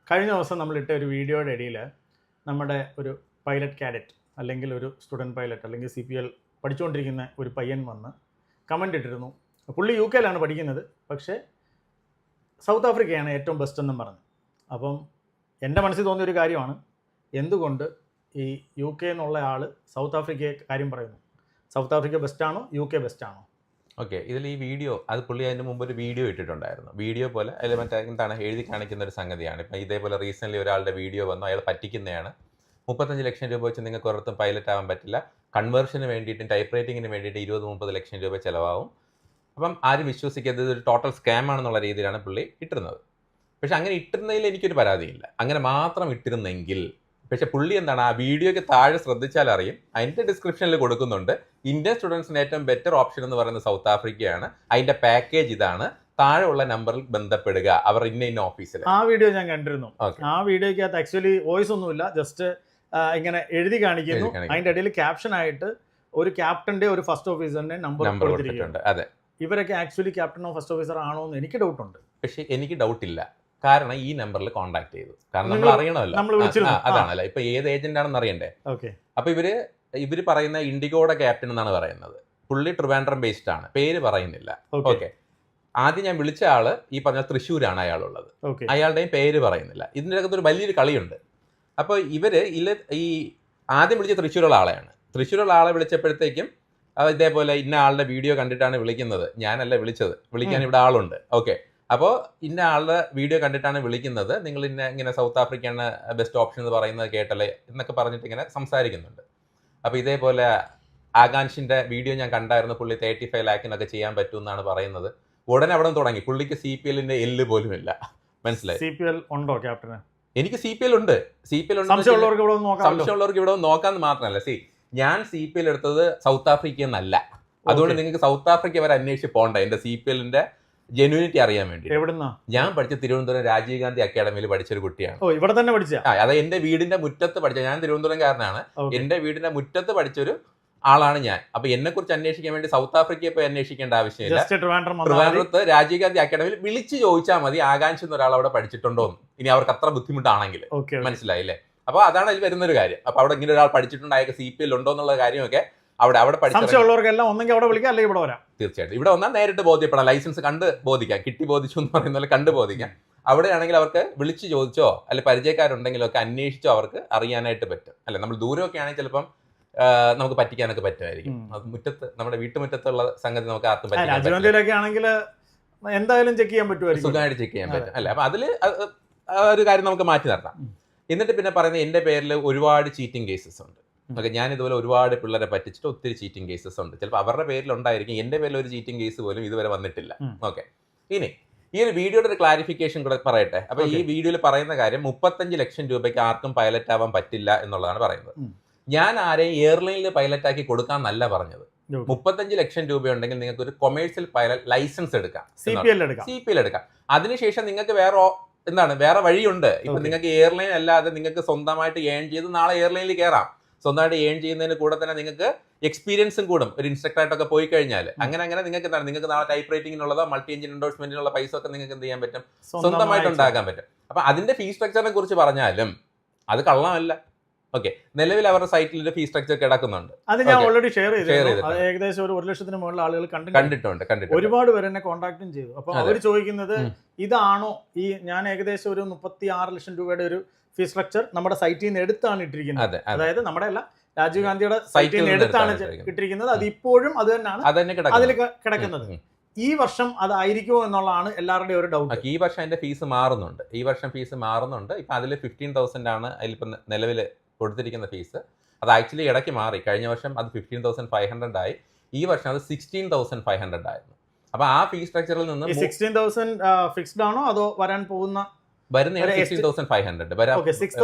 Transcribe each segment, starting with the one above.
കഴിഞ്ഞ ദിവസം നമ്മളിട്ട ഒരു വീഡിയോയുടെ ഇടയിൽ നമ്മുടെ ഒരു പൈലറ്റ് കാഡറ്റ് അല്ലെങ്കിൽ ഒരു സ്റ്റുഡൻറ്റ് പൈലറ്റ് അല്ലെങ്കിൽ CPL പഠിച്ചുകൊണ്ടിരിക്കുന്ന ഒരു പയ്യൻ വന്ന് കമൻ്റ് ഇട്ടിരുന്നു. പുള്ളി UK ലാണ് പഠിക്കുന്നത്, പക്ഷേ സൗത്ത് ആഫ്രിക്കയാണ് ഏറ്റവും ബെസ്റ്റ് എന്നും പറഞ്ഞു. അപ്പം എൻ്റെ മനസ്സിൽ തോന്നിയൊരു കാര്യമാണ്, എന്തുകൊണ്ട് ഈ UK എന്നുള്ള ആൾ സൗത്ത് ആഫ്രിക്കയെ കാര്യം പറയുന്നു? സൗത്ത് ആഫ്രിക്ക ബെസ്റ്റാണോ UK ബെസ്റ്റാണോ? ഓക്കെ, ഇതിൽ ഈ വീഡിയോ അത് പുള്ളി അതിന് മുമ്പ് ഒരു വീഡിയോ ഇട്ടിട്ടുണ്ടായിരുന്നു. വീഡിയോ പോലെ അതിൽ മറ്റേ എന്താണ് എഴുതി കാണിക്കുന്ന ഒരു സംഗതിയാണ്. ഇപ്പം ഇതേപോലെ റീസെൻ്റ്ലി ഒരാളുടെ വീഡിയോ വന്നു, അയാൾ പറ്റിക്കുന്നതാണ്. 35 ലക്ഷം രൂപ വെച്ച് നിങ്ങൾക്ക് ഒരിടത്തും പൈലറ്റ് ആവാൻ പറ്റില്ല, കൺവേർഷന് വേണ്ടിയിട്ടും ടൈപ്പ് റൈറ്റിങ്ങിന് വേണ്ടിയിട്ട് 20-30 ലക്ഷം രൂപ ചിലവാകും. അപ്പം ആരും വിശ്വസിക്കാത്തത് ഒരു ടോട്ടൽ സ്കാം ആണെന്നുള്ള രീതിയിലാണ് പുള്ളി ഇട്ടിരുന്നത്. പക്ഷെ അങ്ങനെ ഇട്ടിരുന്നതിൽ എനിക്കൊരു പരാതിയില്ല, അങ്ങനെ മാത്രം ഇട്ടിരുന്നെങ്കിൽ. പക്ഷെ പുള്ളി എന്താണ്, ആ വീഡിയോയ്ക്ക് താഴെ ശ്രദ്ധിച്ചാൽ അറിയും, അതിൻ്റെ ഡിസ്ക്രിപ്ഷനിൽ കൊടുക്കുന്നുണ്ട്, ഇന്ത്യൻ സ്റ്റുഡൻസിന് ഏറ്റവും ബെറ്റർ ഓപ്ഷൻ എന്ന് പറയുന്നത് സൗത്ത് ആഫ്രിക്കയാണ്, അതിൻ്റെ പാക്കേജ് ഇതാണ്, താഴെ ഉള്ള നമ്പറിൽ ബന്ധപ്പെടുക, അവർ ഇന്ന ഓഫീസിൽ. ആ വീഡിയോ ഞാൻ കണ്ടിരുന്നു. ആ വീഡിയോയ്ക്കകത്ത് ആക്ച്വലി വോയിസ് ഒന്നുമില്ല, ജസ്റ്റ് ഇങ്ങനെ എഴുതി കാണിക്കുന്നു. അതിൻ്റെ ഇടയിൽ ക്യാപ്ഷൻ ആയിട്ട് ഒരു ക്യാപ്റ്റന്റെ ഒരു ഫസ്റ്റ് ഓഫീസറിന്റെ നമ്പർ കൊടുത്തിട്ടുണ്ട്. അതെ, ഇവരൊക്കെ ആക്ച്വലി ക്യാപ്റ്റനോ ഫസ്റ്റ് ഓഫീസർ ആണോ എന്ന് എനിക്ക് ഡൗട്ടുണ്ട്. പക്ഷെ എനിക്ക് ഡൗട്ടില്ല, കാരണം ഈ നമ്പറിൽ കോൺടാക്ട് ചെയ്തു, കാരണം നമ്മൾ അറിയണമല്ലോ, അതാണല്ലോ ഇപ്പൊ ഏത് ഏജന്റ് ആണെന്ന് അറിയണ്ടേ. അപ്പൊ ഇവര് പറയുന്ന ഇൻഡിഗോയുടെ ക്യാപ്റ്റൻ എന്നാണ് പറയുന്നത്. പുള്ളി ട്രിവാൻഡ്രം ബേസ്ഡ് ആണ്, പേര് പറയുന്നില്ല. ഓക്കെ, ആദ്യം ഞാൻ വിളിച്ച ആള് ഈ പറഞ്ഞ തൃശ്ശൂരാണ് അയാളുള്ളത്, അയാളുടെയും പേര് പറയുന്നില്ല. ഇതിൻ്റെ അകത്ത് ഒരു വലിയൊരു കളിയുണ്ട്. അപ്പോൾ ഇവര് ഈ ആദ്യം വിളിച്ച തൃശ്ശൂരുള്ള ആളെയാണ്. തൃശ്ശൂരുള്ള ആളെ വിളിച്ചപ്പോഴത്തേക്കും ഇതേപോലെ ഇന്ന ആളുടെ വീഡിയോ കണ്ടിട്ടാണ് വിളിക്കുന്നത്, ഞാനല്ല വിളിച്ചത്, വിളിക്കാൻ ഇവിടെ ആളുണ്ട്. ഓക്കെ, അപ്പോൾ ഇന്ന ആളുടെ വീഡിയോ കണ്ടിട്ടാണ് വിളിക്കുന്നത്, നിങ്ങൾ ഇങ്ങനെ സൗത്ത് ആഫ്രിക്കയാണ് ബെസ്റ്റ് ഓപ്ഷൻ എന്ന് പറയുന്നത് കേട്ടല്ലേ എന്നൊക്കെ പറഞ്ഞിട്ട് ഇങ്ങനെ സംസാരിക്കുന്നുണ്ട്. അപ്പോൾ ഇതേപോലെ ആകാംഷിൻ്റെ വീഡിയോ ഞാൻ കണ്ടായിരുന്നു, പുള്ളി 35 ലാഖിനൊക്കെ ചെയ്യാൻ പറ്റുമെന്നാണ് പറയുന്നത്. ഉടനെ അവിടെ തുടങ്ങി, പുള്ളിക്ക് CPLന്റെ എല്ല് പോലും ഇല്ല. മനസ്സിലായി? CPL ഉണ്ടോ ക്യാപ്റ്റന്? എനിക്ക് CPL ഉണ്ട്. സംശയമുള്ളവർക്ക് ഇവിടെ നോക്കാന്ന് മാത്രമല്ല, ഞാൻ CPL എടുത്തത് സൗത്ത് ആഫ്രിക്ക എന്നല്ല. അതുകൊണ്ട് നിങ്ങൾക്ക് സൗത്ത് ആഫ്രിക്ക വരെ അന്വേഷിച്ച് പോകണ്ട എന്റെ CPLന്റെ ജെന്യൂനിറ്റി അറിയാൻ വേണ്ടി. ഞാൻ പഠിച്ച തിരുവനന്തപുരം രാജീവ് ഗാന്ധി അക്കാഡമിയിൽ പഠിച്ചൊരു കുട്ടിയാണ്. ഇവിടെ തന്നെ പഠിച്ച? അതെ, എന്റെ വീടിന്റെ മുറ്റത്ത് പഠിച്ച, ഞാൻ തിരുവനന്തപുരംകാരനാണ്, എന്റെ വീടിന്റെ മുറ്റത്ത് പഠിച്ചൊരു ആളാണ് ഞാൻ. അപ്പൊ എന്നെ കുറിച്ച് അന്വേഷിക്കാൻ വേണ്ടി സൗത്ത് ആഫ്രിക്കയെ പോയി അന്വേഷിക്കേണ്ട ആവശ്യമില്ല. ട്രിവാൻഡ്രത്ത് രാജീവ് ഗാന്ധി അക്കാഡമിയിൽ വിളിച്ച് ചോദിച്ചാൽ മതി, ആകാംക്ഷ ഒരാൾ അവിടെ പഠിച്ചിട്ടുണ്ടോ എന്ന്. ഇനി അവർക്ക് അത്ര ബുദ്ധിമുട്ടാണെങ്കിൽ. മനസ്സിലായില്ലേ? അപ്പൊ അതാണ് അതിൽ വരുന്നൊരു കാര്യം. അപ്പൊ അവിടെ ഇങ്ങനെ ഒരാൾ പഠിച്ചിട്ടുണ്ട്, അയാൾക്ക് CPL ഉണ്ടോ എന്നുള്ള കാര്യമൊക്കെ അവിടെ പഠിച്ചുള്ളവർക്കെല്ലാം ഒന്നെങ്കിൽ അവിടെ വിളിക്കാം, അല്ലെങ്കിൽ ഇവിടെ വരാം. തീർച്ചയായിട്ടും ഇവിടെ വന്നാൽ നേരിട്ട് ബോധ്യപ്പെടാം, ലൈസൻസ് കണ്ട് ബോധിക്കാം, കിട്ടി ബോധിച്ചു എന്ന് പറയുന്ന പോലെ കണ്ടു ബോധിക്കാം. അവിടെയാണെങ്കിൽ അവർക്ക് വിളിച്ച് ചോദിച്ചോ അല്ലെ പരിചയക്കാരുണ്ടെങ്കിലോ ഒക്കെ അന്വേഷിച്ചോ അവർക്ക് അറിയാനായിട്ട് പറ്റും. അല്ലെ, നമ്മൾ ദൂരമൊക്കെ ആണെങ്കിൽ ചിലപ്പം നമുക്ക് പറ്റിക്കാനൊക്കെ പറ്റുമായിരിക്കും. അത് മുറ്റത്ത്, നമ്മുടെ വീട്ടുമുറ്റത്തുള്ള സംഗതി നമുക്ക് ആർക്കും പറ്റില്ല, എന്തായാലും ചെക്ക് ചെയ്യാൻ പറ്റുമായിരിക്കും, സുഖമായിട്ട് ചെക്ക് ചെയ്യാൻ പറ്റും. അല്ലെ, അപ്പൊ അതില് ഒരു കാര്യം നമുക്ക് മാറ്റി നിർത്താം. എന്നിട്ട് പിന്നെ പറയുന്നത് എന്റെ പേരിൽ ഒരുപാട് ചീറ്റിംഗ് കേസസ് ഉണ്ട്. ഓക്കെ, ഞാൻ ഇതുപോലെ ഒരുപാട് പിള്ളേരെ പറ്റിച്ചിട്ട് ഒത്തിരി ചീറ്റിംഗ് കേസസ് ഉണ്ട്. ചിലപ്പോൾ അവരുടെ പേരിലുണ്ടായിരിക്കും, എന്റെ പേരിൽ ഒരു ചീറ്റിംഗ് കേസ് പോലും ഇതുവരെ വന്നിട്ടില്ല. ഓക്കെ, ഇനി ഈ ഒരു വീഡിയോയുടെ ഒരു ക്ലാരിഫിക്കേഷൻ കൂടെ പറയട്ടെ. അപ്പൊ ഈ വീഡിയോയിൽ പറയുന്ന കാര്യം 35 ലക്ഷം രൂപയ്ക്ക് ആർക്കും പൈലറ്റ് ആവാൻ പറ്റില്ല എന്നുള്ളതാണ് പറയുന്നത്. ഞാൻ ആരെയും എയർലൈനിൽ പൈലറ്റ് ആക്കി കൊടുക്കാന്നല്ല പറഞ്ഞത്. 35 ലക്ഷം രൂപ ഉണ്ടെങ്കിൽ നിങ്ങൾക്ക് ഒരു കൊമേഴ്സ്യൽ പൈലറ്റ് ലൈസൻസ് എടുക്കാം, CPL എടുക്കാം. അതിനുശേഷം നിങ്ങൾക്ക് വേറെ വഴിയുണ്ട്. ഇപ്പൊ നിങ്ങൾക്ക് എയർലൈൻ അല്ലാതെ നിങ്ങൾക്ക് സ്വന്തമായിട്ട് ഏൺ ചെയ്ത് നാളെ എയർലൈനിൽ കയറാം. സ്വന്തമായിട്ട് ഏൺ ചെയ്യുന്നതിന് കൂടെ തന്നെ നിങ്ങൾക്ക് എക്സ്പീരിയൻസും കൂടും. ഒരു ഇൻസ്ട്രക്ടറായിട്ടൊക്കെ പോയി കഴിഞ്ഞാൽ അങ്ങനെ നിങ്ങൾക്ക് നാളെ ടൈപ്പ് റൈറ്റിങ്ങിനുള്ളതോ മൾട്ടി എഞ്ചിൻ എൻഡോഴ്സ്മെന്റിനുള്ള പൈസ ഒക്കെ നിങ്ങൾക്ക് എന്ത് ചെയ്യാൻ പറ്റും, സ്വന്തമായിട്ട് ഉണ്ടാക്കാൻ പറ്റും. അപ്പൊ അതിന്റെ ഫീ സ്ട്രക്ചറിനെ കുറിച്ച് പറഞ്ഞാലും അത് കള്ളമല്ല. ഓക്കെ, നിലവിൽ അവരുടെ സൈറ്റിൽ ഒരു ഫീ സ്ട്രക്ചർ കിടക്കുന്നുണ്ട്. അത് ഞാൻ ഓൾറെഡി ഷെയർ ചെയ്തിട്ടുണ്ട്. ഏകദേശം 1 ലക്ഷത്തിന് മുകളിൽ ആളുകൾ കണ്ടിട്ടുണ്ട്. ഒരുപാട് പേര് എന്നെ കോൺടാക്റ്റും ചെയ്തു. അപ്പൊ അവർ ചോദിക്കുന്നത് ഇതാണോ ഈ ഞാൻ ഏകദേശം ഒരു 36 ലക്ഷം രൂപയുടെ ഒരു ഫീ സ്ട്രക്ചർ നമ്മുടെ സൈറ്റിൽ നിന്ന് എടുത്താണ് ഇട്ടിരിക്കുന്നത്. അതായത് നമ്മുടെ അല്ല, രാജീവ് ഗാന്ധിയുടെ സൈറ്റിൽ നിന്ന് എടുത്താണ് ഇട്ടിരിക്കുന്നത്. അത് ഇപ്പോഴും അത് തന്നെയാണ് അതിൽ കിടക്കുന്നത്. ഈ വർഷം അതായിരിക്കുമോ എന്നുള്ളതാണ് എല്ലാവരുടെയും ഒരു ഡൗട്ട്. ഈ വർഷം അതിന്റെ ഫീസ് മാറുന്നുണ്ട്. ഇപ്പൊ അതിൽ 15,000 ആണ് അതിലിപ്പോ നിലവിൽ കൊടുത്തിരിക്കുന്ന ഫീസ്. അത് ആക്ച്വലി ഇടയ്ക്ക് മാറി. കഴിഞ്ഞ വർഷം അത് 15,500 ആയി, ഈ വർഷം അത് 16,500 ആയിരുന്നു. അപ്പൊ ആ ഫീ സ്ട്രക്ചറിൽ നിന്ന് 16,000 ഫിക്സ്ഡ് ആണോ അതോ വരാൻ പോകുന്ന വരുന്ന 16,500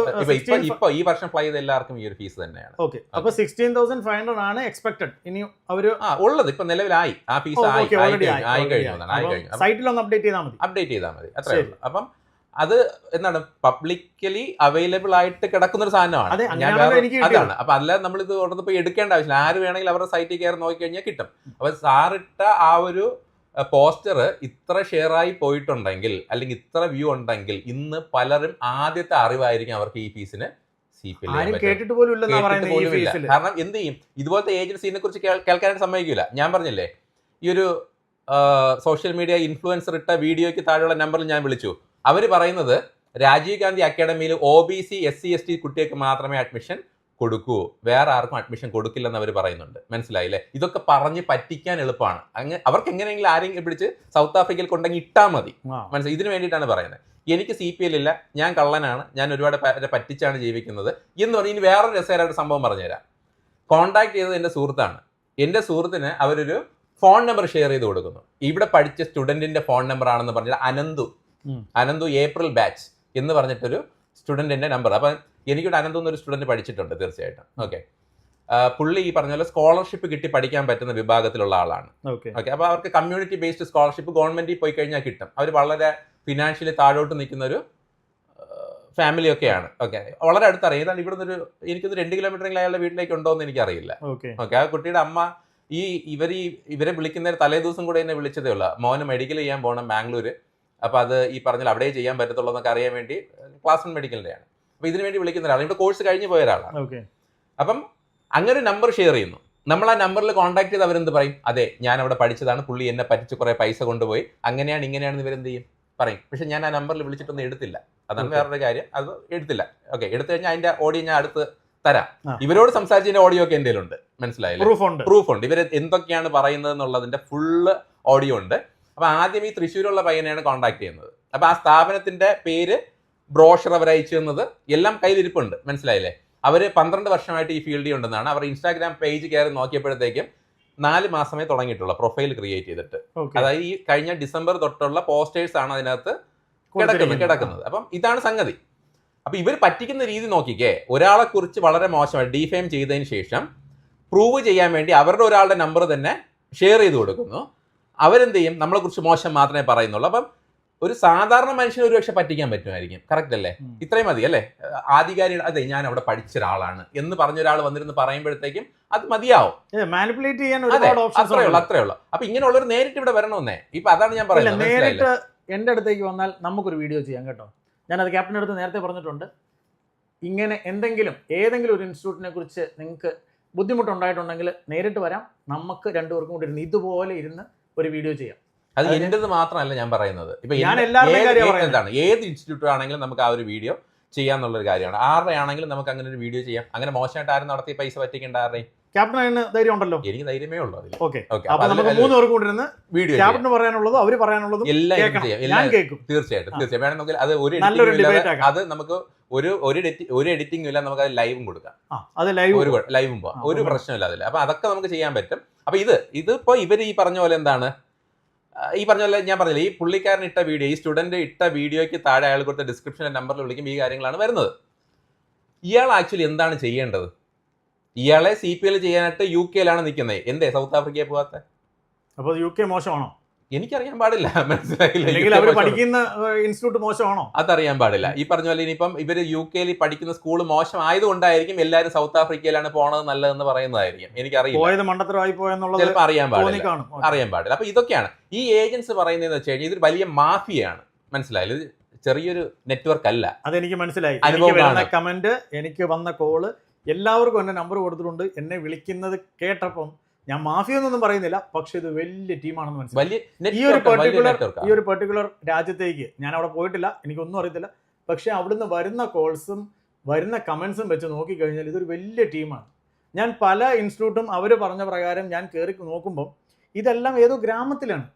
ഇപ്പൊ ഈ വർഷം ഫ്ലൈ ചെയ്ത എല്ലാവർക്കും ഈ ഒരു ഫീസ് തന്നെയാണ്. ഓക്കെ, അപ്പൊ 16,500 ആണ് എക്സ്പെക്ടഡ്. ഇനി അവര് ഉള്ളത് ഇപ്പൊ നിലവിലായി, ആ ഫീസ് ആയി കഴിഞ്ഞു. സൈറ്റിൽ ഒന്ന് അപ്ഡേറ്റ് ചെയ്താൽ മതി, അത്രേ ഉള്ളൂ. അപ്പം അത് എന്താണ് പബ്ലിക്കലി അവൈലബിൾ ആയിട്ട് കിടക്കുന്ന ഒരു സാധനമാണ്. അതാണ്. അപ്പൊ അല്ലാതെ നമ്മൾ ഇത് ഉടനെ പോയി എടുക്കേണ്ട ആവശ്യമില്ല. ആര് വേണമെങ്കിലും അവരുടെ സൈറ്റിൽ കയറി നോക്കി കഴിഞ്ഞാൽ കിട്ടും. അപ്പൊ സാറിട്ട ആ ഒരു പോസ്റ്റർ ഇത്ര ഷെയറായി പോയിട്ടുണ്ടെങ്കിൽ അല്ലെങ്കിൽ ഇത്ര വ്യൂ ഉണ്ടെങ്കിൽ ഇന്ന് പലരും ആദ്യത്തെ അറിവായിരിക്കും അവർക്ക് ഈ ഫീസിന് കേട്ടിട്ട് പോലും ഇല്ലെന്നാ പറയുന്നത്. കാരണം എന്ത് ചെയ്യും, ഇതുപോലത്തെ ഏജൻസിനെ കുറിച്ച് കേൾക്കാനായിട്ട് സമ്മതിക്കില്ല. ഞാൻ പറഞ്ഞില്ലേ, ഈ ഒരു സോഷ്യൽ മീഡിയ ഇൻഫ്ലുവൻസർ ഇട്ട വീഡിയോയ്ക്ക് താഴെയുള്ള നമ്പറിൽ ഞാൻ വിളിച്ചു. അവർ പറയുന്നത് Rajeev Gandhi അക്കാഡമിയിൽ OBC SC ST കുട്ടികൾക്ക് മാത്രമേ അഡ്മിഷൻ കൊടുക്കൂ, വേറെ ആർക്കും അഡ്മിഷൻ കൊടുക്കില്ലെന്ന് അവർ പറയുന്നുണ്ട്. മനസ്സിലായില്ലേ? ഇതൊക്കെ പറഞ്ഞ് പറ്റിക്കാൻ എളുപ്പമാണ്. അവർക്ക് എങ്ങനെയെങ്കിലും ആരെങ്കിലും പിടിച്ച് സൗത്ത് ആഫ്രിക്കയിൽ കൊണ്ടെങ്കിൽ ഇട്ടാൽ മതി. മനസ്സിലായി? ഇതിനു വേണ്ടിയിട്ടാണ് പറയുന്നത്. എനിക്ക് CPL ഇല്ല, ഞാൻ കള്ളനാണ്, ഞാൻ ഒരുപാട് പറ്റിച്ചാണ് ജീവിക്കുന്നത് എന്ന് പറഞ്ഞ് ഇനി വേറൊരു രസകരമായിട്ട് സംഭവം പറഞ്ഞുതരാം. കോൺടാക്ട് ചെയ്തത് എൻ്റെ സുഹൃത്താണ്. എൻ്റെ സുഹൃത്തിന് അവരൊരു ഫോൺ നമ്പർ ഷെയർ ചെയ്ത് കൊടുക്കുന്നു. ഇവിടെ പഠിച്ച സ്റ്റുഡൻറ്റിൻ്റെ ഫോൺ നമ്പർ ആണെന്ന് പറഞ്ഞാൽ അനന്തു ഏപ്രിൽ ബാച്ച് എന്ന് പറഞ്ഞിട്ടൊരു സ്റ്റുഡൻറ്റിൻ്റെ നമ്പർ. അപ്പം എനിക്കൊരു അനന്തു എന്നൊരു സ്റ്റുഡൻറ്റ് പഠിച്ചിട്ടുണ്ട് തീർച്ചയായിട്ടും. ഓക്കെ, പുള്ളി ഈ പറഞ്ഞ പോലെ സ്കോളർഷിപ്പ് കിട്ടി പഠിക്കാൻ പറ്റുന്ന വിഭാഗത്തിലുള്ള ആളാണ്. ഓക്കെ, അപ്പോൾ അവർക്ക് കമ്മ്യൂണിറ്റി ബേസ്ഡ് സ്കോളർഷിപ്പ് ഗവൺമെന്റിൽ പോയി കഴിഞ്ഞാൽ കിട്ടും. അവർ വളരെ ഫിനാൻഷ്യലി താഴോട്ട് നിൽക്കുന്ന ഒരു ഫാമിലി ഒക്കെയാണ്. ഓക്കെ, വളരെ അടുത്തറിയാം. ഏതാണ് ഇവിടെ നിന്ന് എനിക്കൊന്ന് 2 കിലോമീറ്ററെങ്കിലും അയാളുടെ വീട്ടിലേക്ക് ഉണ്ടോ എന്ന് എനിക്കറിയില്ല. ഓക്കെ, ആ കുട്ടിയുടെ അമ്മ ഇവരെ വിളിക്കുന്നതിന് തലേ ദിവസം കൂടെ എന്നെ വിളിച്ചതേ ഉള്ളൂ. മോന് മെഡിക്കൽ ചെയ്യാൻ പോകണം ബാംഗ്ലൂര്, അപ്പോൾ അത് ഈ പറഞ്ഞാൽ അവിടെ ചെയ്യാൻ പറ്റത്തുള്ളൂ എന്നൊക്കെ അറിയാൻ വേണ്ടി ക്ലാസ് 1 മെഡിക്കലിൻ്റെയാണ്. അപ്പോൾ ഇതിന് വേണ്ടി വിളിക്കുന്ന ഒരാളാണ്, ഇവിടെ കോഴ്സ് കഴിഞ്ഞ് പോയ ഒരാളാണ്. അപ്പം അങ്ങനെ ഒരു നമ്പർ ഷെയർ ചെയ്യുന്നു. നമ്മൾ ആ നമ്പറിൽ കോൺടാക്ട് ചെയ്ത് അവരെന്ത് പറയും? അതെ, ഞാൻ അവിടെ പഠിച്ചതാണ്, പുള്ളി എന്നെ പറ്റിച്ച് കുറേ പൈസ കൊണ്ടുപോയി, അങ്ങനെയാണ് ഇങ്ങനെയാണെന്ന് ഇവരെന്ത് ചെയ്യും? പറയും. പക്ഷെ ഞാൻ ആ നമ്പറിൽ വിളിച്ചിട്ടൊന്നും എടുത്തില്ല. അതാണ് വേറൊരു കാര്യം, അത് എടുത്തില്ല. ഓക്കെ, എടുത്തു കഴിഞ്ഞാൽ അതിന്റെ ഓഡിയോ ഞാൻ അടുത്ത് തരാം. ഇവരോട് സംസാരിച്ചതിന്റെ ഓഡിയോ ഒക്കെ എൻ്റെ ഉണ്ട്. മനസ്സിലായില്ലേ? പ്രൂഫ് ഉണ്ട്. ഇവർ എന്തൊക്കെയാണ് പറയുന്നത് എന്നുള്ളതിന്റെ ഫുള്ള് ഓഡിയോ ഉണ്ട്. അപ്പൊ ആദ്യം ഈ തൃശ്ശൂരുള്ള പയ്യനെയാണ് കോൺടാക്ട് ചെയ്യുന്നത്. അപ്പൊ ആ സ്ഥാപനത്തിന്റെ പേര്, ബ്രോഷർ അവർ അയച്ചു തന്നത് എല്ലാം കയ്യിലിരിപ്പുണ്ട്. മനസ്സിലായില്ലേ? അവര് 12 വർഷമായിട്ട് ഈ ഫീൽഡിൽ ഉണ്ടെന്നാണ്. അവർ ഇൻസ്റ്റാഗ്രാം പേജ് കയറി നോക്കിയപ്പോഴത്തേക്കും 4 മാസമേ തുടങ്ങിയിട്ടുള്ള പ്രൊഫൈൽ ക്രിയേറ്റ് ചെയ്തിട്ട്. അതായത് ഈ കഴിഞ്ഞ ഡിസംബർ തൊട്ടുള്ള പോസ്റ്റേഴ്സ് ആണ് അതിനകത്ത് കിടക്കുന്നത്. അപ്പം ഇതാണ് സംഗതി. അപ്പൊ ഇവർ പറ്റിക്കുന്ന രീതി നോക്കിക്കേ. ഒരാളെ കുറിച്ച് വളരെ മോശമായി ഡിഫെയിം ചെയ്തതിന് ശേഷം പ്രൂവ് ചെയ്യാൻ വേണ്ടി അവരുടെ ഒരാളുടെ നമ്പർ തന്നെ ഷെയർ ചെയ്ത് കൊടുക്കുന്നു. അവരെന്ത് ചെയ്യും? നമ്മളെ കുറിച്ച് മോശം മാത്രമേ പറയുന്നുള്ളൂ. അപ്പം ഒരു സാധാരണ മനുഷ്യന് ഒരു പക്ഷെ പറ്റിക്കാൻ പറ്റുമായിരിക്കും. കറക്റ്റ് അല്ലേ? ഇത്രയും മതി അല്ലേ? ആധികാരിക അതെ ഞാൻ അവിടെ പഠിച്ച ഒരാളാണ് എന്ന് പറഞ്ഞ ഒരാൾ വന്നിരുന്ന് പറയുമ്പോഴത്തേക്കും അത് മതിയാവും. മാനിപ്പുലേറ്റ് ചെയ്യാൻ അത്രേ ഉള്ളൂ. അപ്പൊ ഇങ്ങനെയുള്ളവർ നേരിട്ട് ഇവിടെ വരണമെന്നേ. ഇപ്പൊ അതാണ് ഞാൻ പറയുന്നത്. നേരിട്ട് എന്റെ അടുത്തേക്ക് വന്നാൽ നമുക്കൊരു വീഡിയോ ചെയ്യാം കേട്ടോ. ഞാനത് ക്യാപ്റ്റൻ്റെ അടുത്ത് നേരത്തെ പറഞ്ഞിട്ടുണ്ട്. ഇങ്ങനെ ഏതെങ്കിലും ഒരു ഇൻസ്റ്റിറ്റ്യൂട്ടിനെ കുറിച്ച് നിങ്ങൾക്ക് ബുദ്ധിമുട്ടുണ്ടായിട്ടുണ്ടെങ്കിൽ നേരിട്ട് വരാം. നമുക്ക് രണ്ടുപേർക്കും കൂടി ഇരുന്ന് ഇതുപോലെ ഇരുന്ന് ഒരു വീഡിയോ ചെയ്യാം. അത് എന്റേത് മാത്രമല്ല ഞാൻ പറയുന്നത്. ഇപ്പൊ എന്താണ് ഏത് ഇൻസ്റ്റിറ്റ്യൂട്ട് ആണെങ്കിലും നമുക്ക് ആ ഒരു വീഡിയോ ചെയ്യാന്നുള്ളൊരു കാര്യമാണ്. ആരുടെ ആണെങ്കിലും നമുക്ക് അങ്ങനെ ഒരു വീഡിയോ ചെയ്യാം. അങ്ങനെ മോശമായിട്ട് ആരും നടത്തി പൈസ പറ്റിക്കേണ്ട ആരുടെയും. ക്യാപ്റ്റന് ധൈര്യം ഉണ്ടല്ലോ? എനിക്ക് ധൈര്യമേ ഉള്ളൂ അതിൽ. നമുക്ക് 3 പേർക്കും കൂടി വീഡിയോ ക്യാപ്റ്റന് പറയാനുള്ളതും അവര് പറയാനുള്ളതും എല്ലാം കേൾക്കും. തീർച്ചയായിട്ടും വേണം നമുക്ക് അത് അത് നമുക്ക് ഒരു എഡിറ്റിംഗും ഇല്ല. നമുക്ക് അത് ലൈവും കൊടുക്കാം. ലൈവും പോവാം, ഒരു പ്രശ്നമില്ല അതിൽ. അപ്പൊ അതൊക്കെ നമുക്ക് ചെയ്യാൻ പറ്റും. അപ്പൊ ഇതിപ്പോ ഇവര് ഈ പറഞ്ഞ പോലെ എന്താണ്, ഈ പറഞ്ഞ പോലെ ഞാൻ പറഞ്ഞില്ല, ഈ പുള്ളിക്കാരൻ ഇട്ട വീഡിയോ, ഈ സ്റ്റുഡന്റ് ഇട്ട വീഡിയോയ്ക്ക് താഴെ അയാൾ കൊടുത്ത ഡിസ്ക്രിപ്ഷനിലെ നമ്പറിൽ വിളിക്കുമ്പോൾ ഈ കാര്യങ്ങളാണ് വരുന്നത്. ഇയാൾ ആക്ച്വലി എന്താണ് ചെയ്യേണ്ടത്? ഇയാളെ CPL ചെയ്യാനായിട്ട് UK നിൽക്കുന്നത്. എന്തേ സൗത്ത് ആഫ്രിക്കയിൽ പോകാത്ത? അപ്പോൾ UK മോശമാണോ? എനിക്കറിയാൻ പാടില്ല. മനസ്സിലായില്ല? പഠിക്കുന്ന ഇൻസ്റ്റിറ്റ്യൂട്ട് മോശമാണോ? അതറിയാൻ പാടില്ല. ഈ പറഞ്ഞ പോലെ ഇനിയിപ്പം ഇവര് UK പഠിക്കുന്ന സ്കൂൾ മോശം ആയതുകൊണ്ടായിരിക്കും എല്ലാവരും സൗത്ത് ആഫ്രിക്കയിലാണ് പോണത് നല്ലതെന്ന് പറയുന്നതായിരിക്കും. എനിക്കറിയില്ല, ചിലപ്പോൾ അറിയാൻ പാടില്ല. അപ്പൊ ഇതൊക്കെയാണ് ഈ ഏജൻസ് പറയുന്നതെന്ന് വെച്ച് കഴിഞ്ഞാൽ ഇതൊരു വലിയ മാഫിയാണ്. മനസ്സിലായില്ല? ഇത് ചെറിയൊരു നെറ്റ്വർക്ക് അല്ല. അതെനിക്ക് മനസ്സിലായി. കമന്റ്, എനിക്ക് വന്ന കോള്, എല്ലാവർക്കും എന്റെ നമ്പർ കൊടുത്തിട്ടുണ്ട്. എന്നെ വിളിക്കുന്നത് കേട്ടപ്പം ഞാൻ മാഫിയൊന്നും പറയുന്നില്ല, പക്ഷെ ഇത് വലിയ ടീമാണെന്ന് മനസ്സിലായി. ഈ ഒരു പെർട്ടിക്കുലർ രാജ്യത്തേക്ക് ഞാൻ അവിടെ പോയിട്ടില്ല, എനിക്കൊന്നും അറിയത്തില്ല. പക്ഷെ അവിടുന്ന് വരുന്ന കോൾസും വരുന്ന കമന്റ്സും വെച്ച് നോക്കിക്കഴിഞ്ഞാൽ ഇതൊരു വലിയ ടീമാണ്. ഞാൻ പല ഇൻസ്റ്റിറ്റ്യൂട്ടും അവർ പറഞ്ഞ പ്രകാരം ഞാൻ കയറി നോക്കുമ്പോൾ ഇതെല്ലാം ഏതോ ഗ്രാമത്തിലാണ്.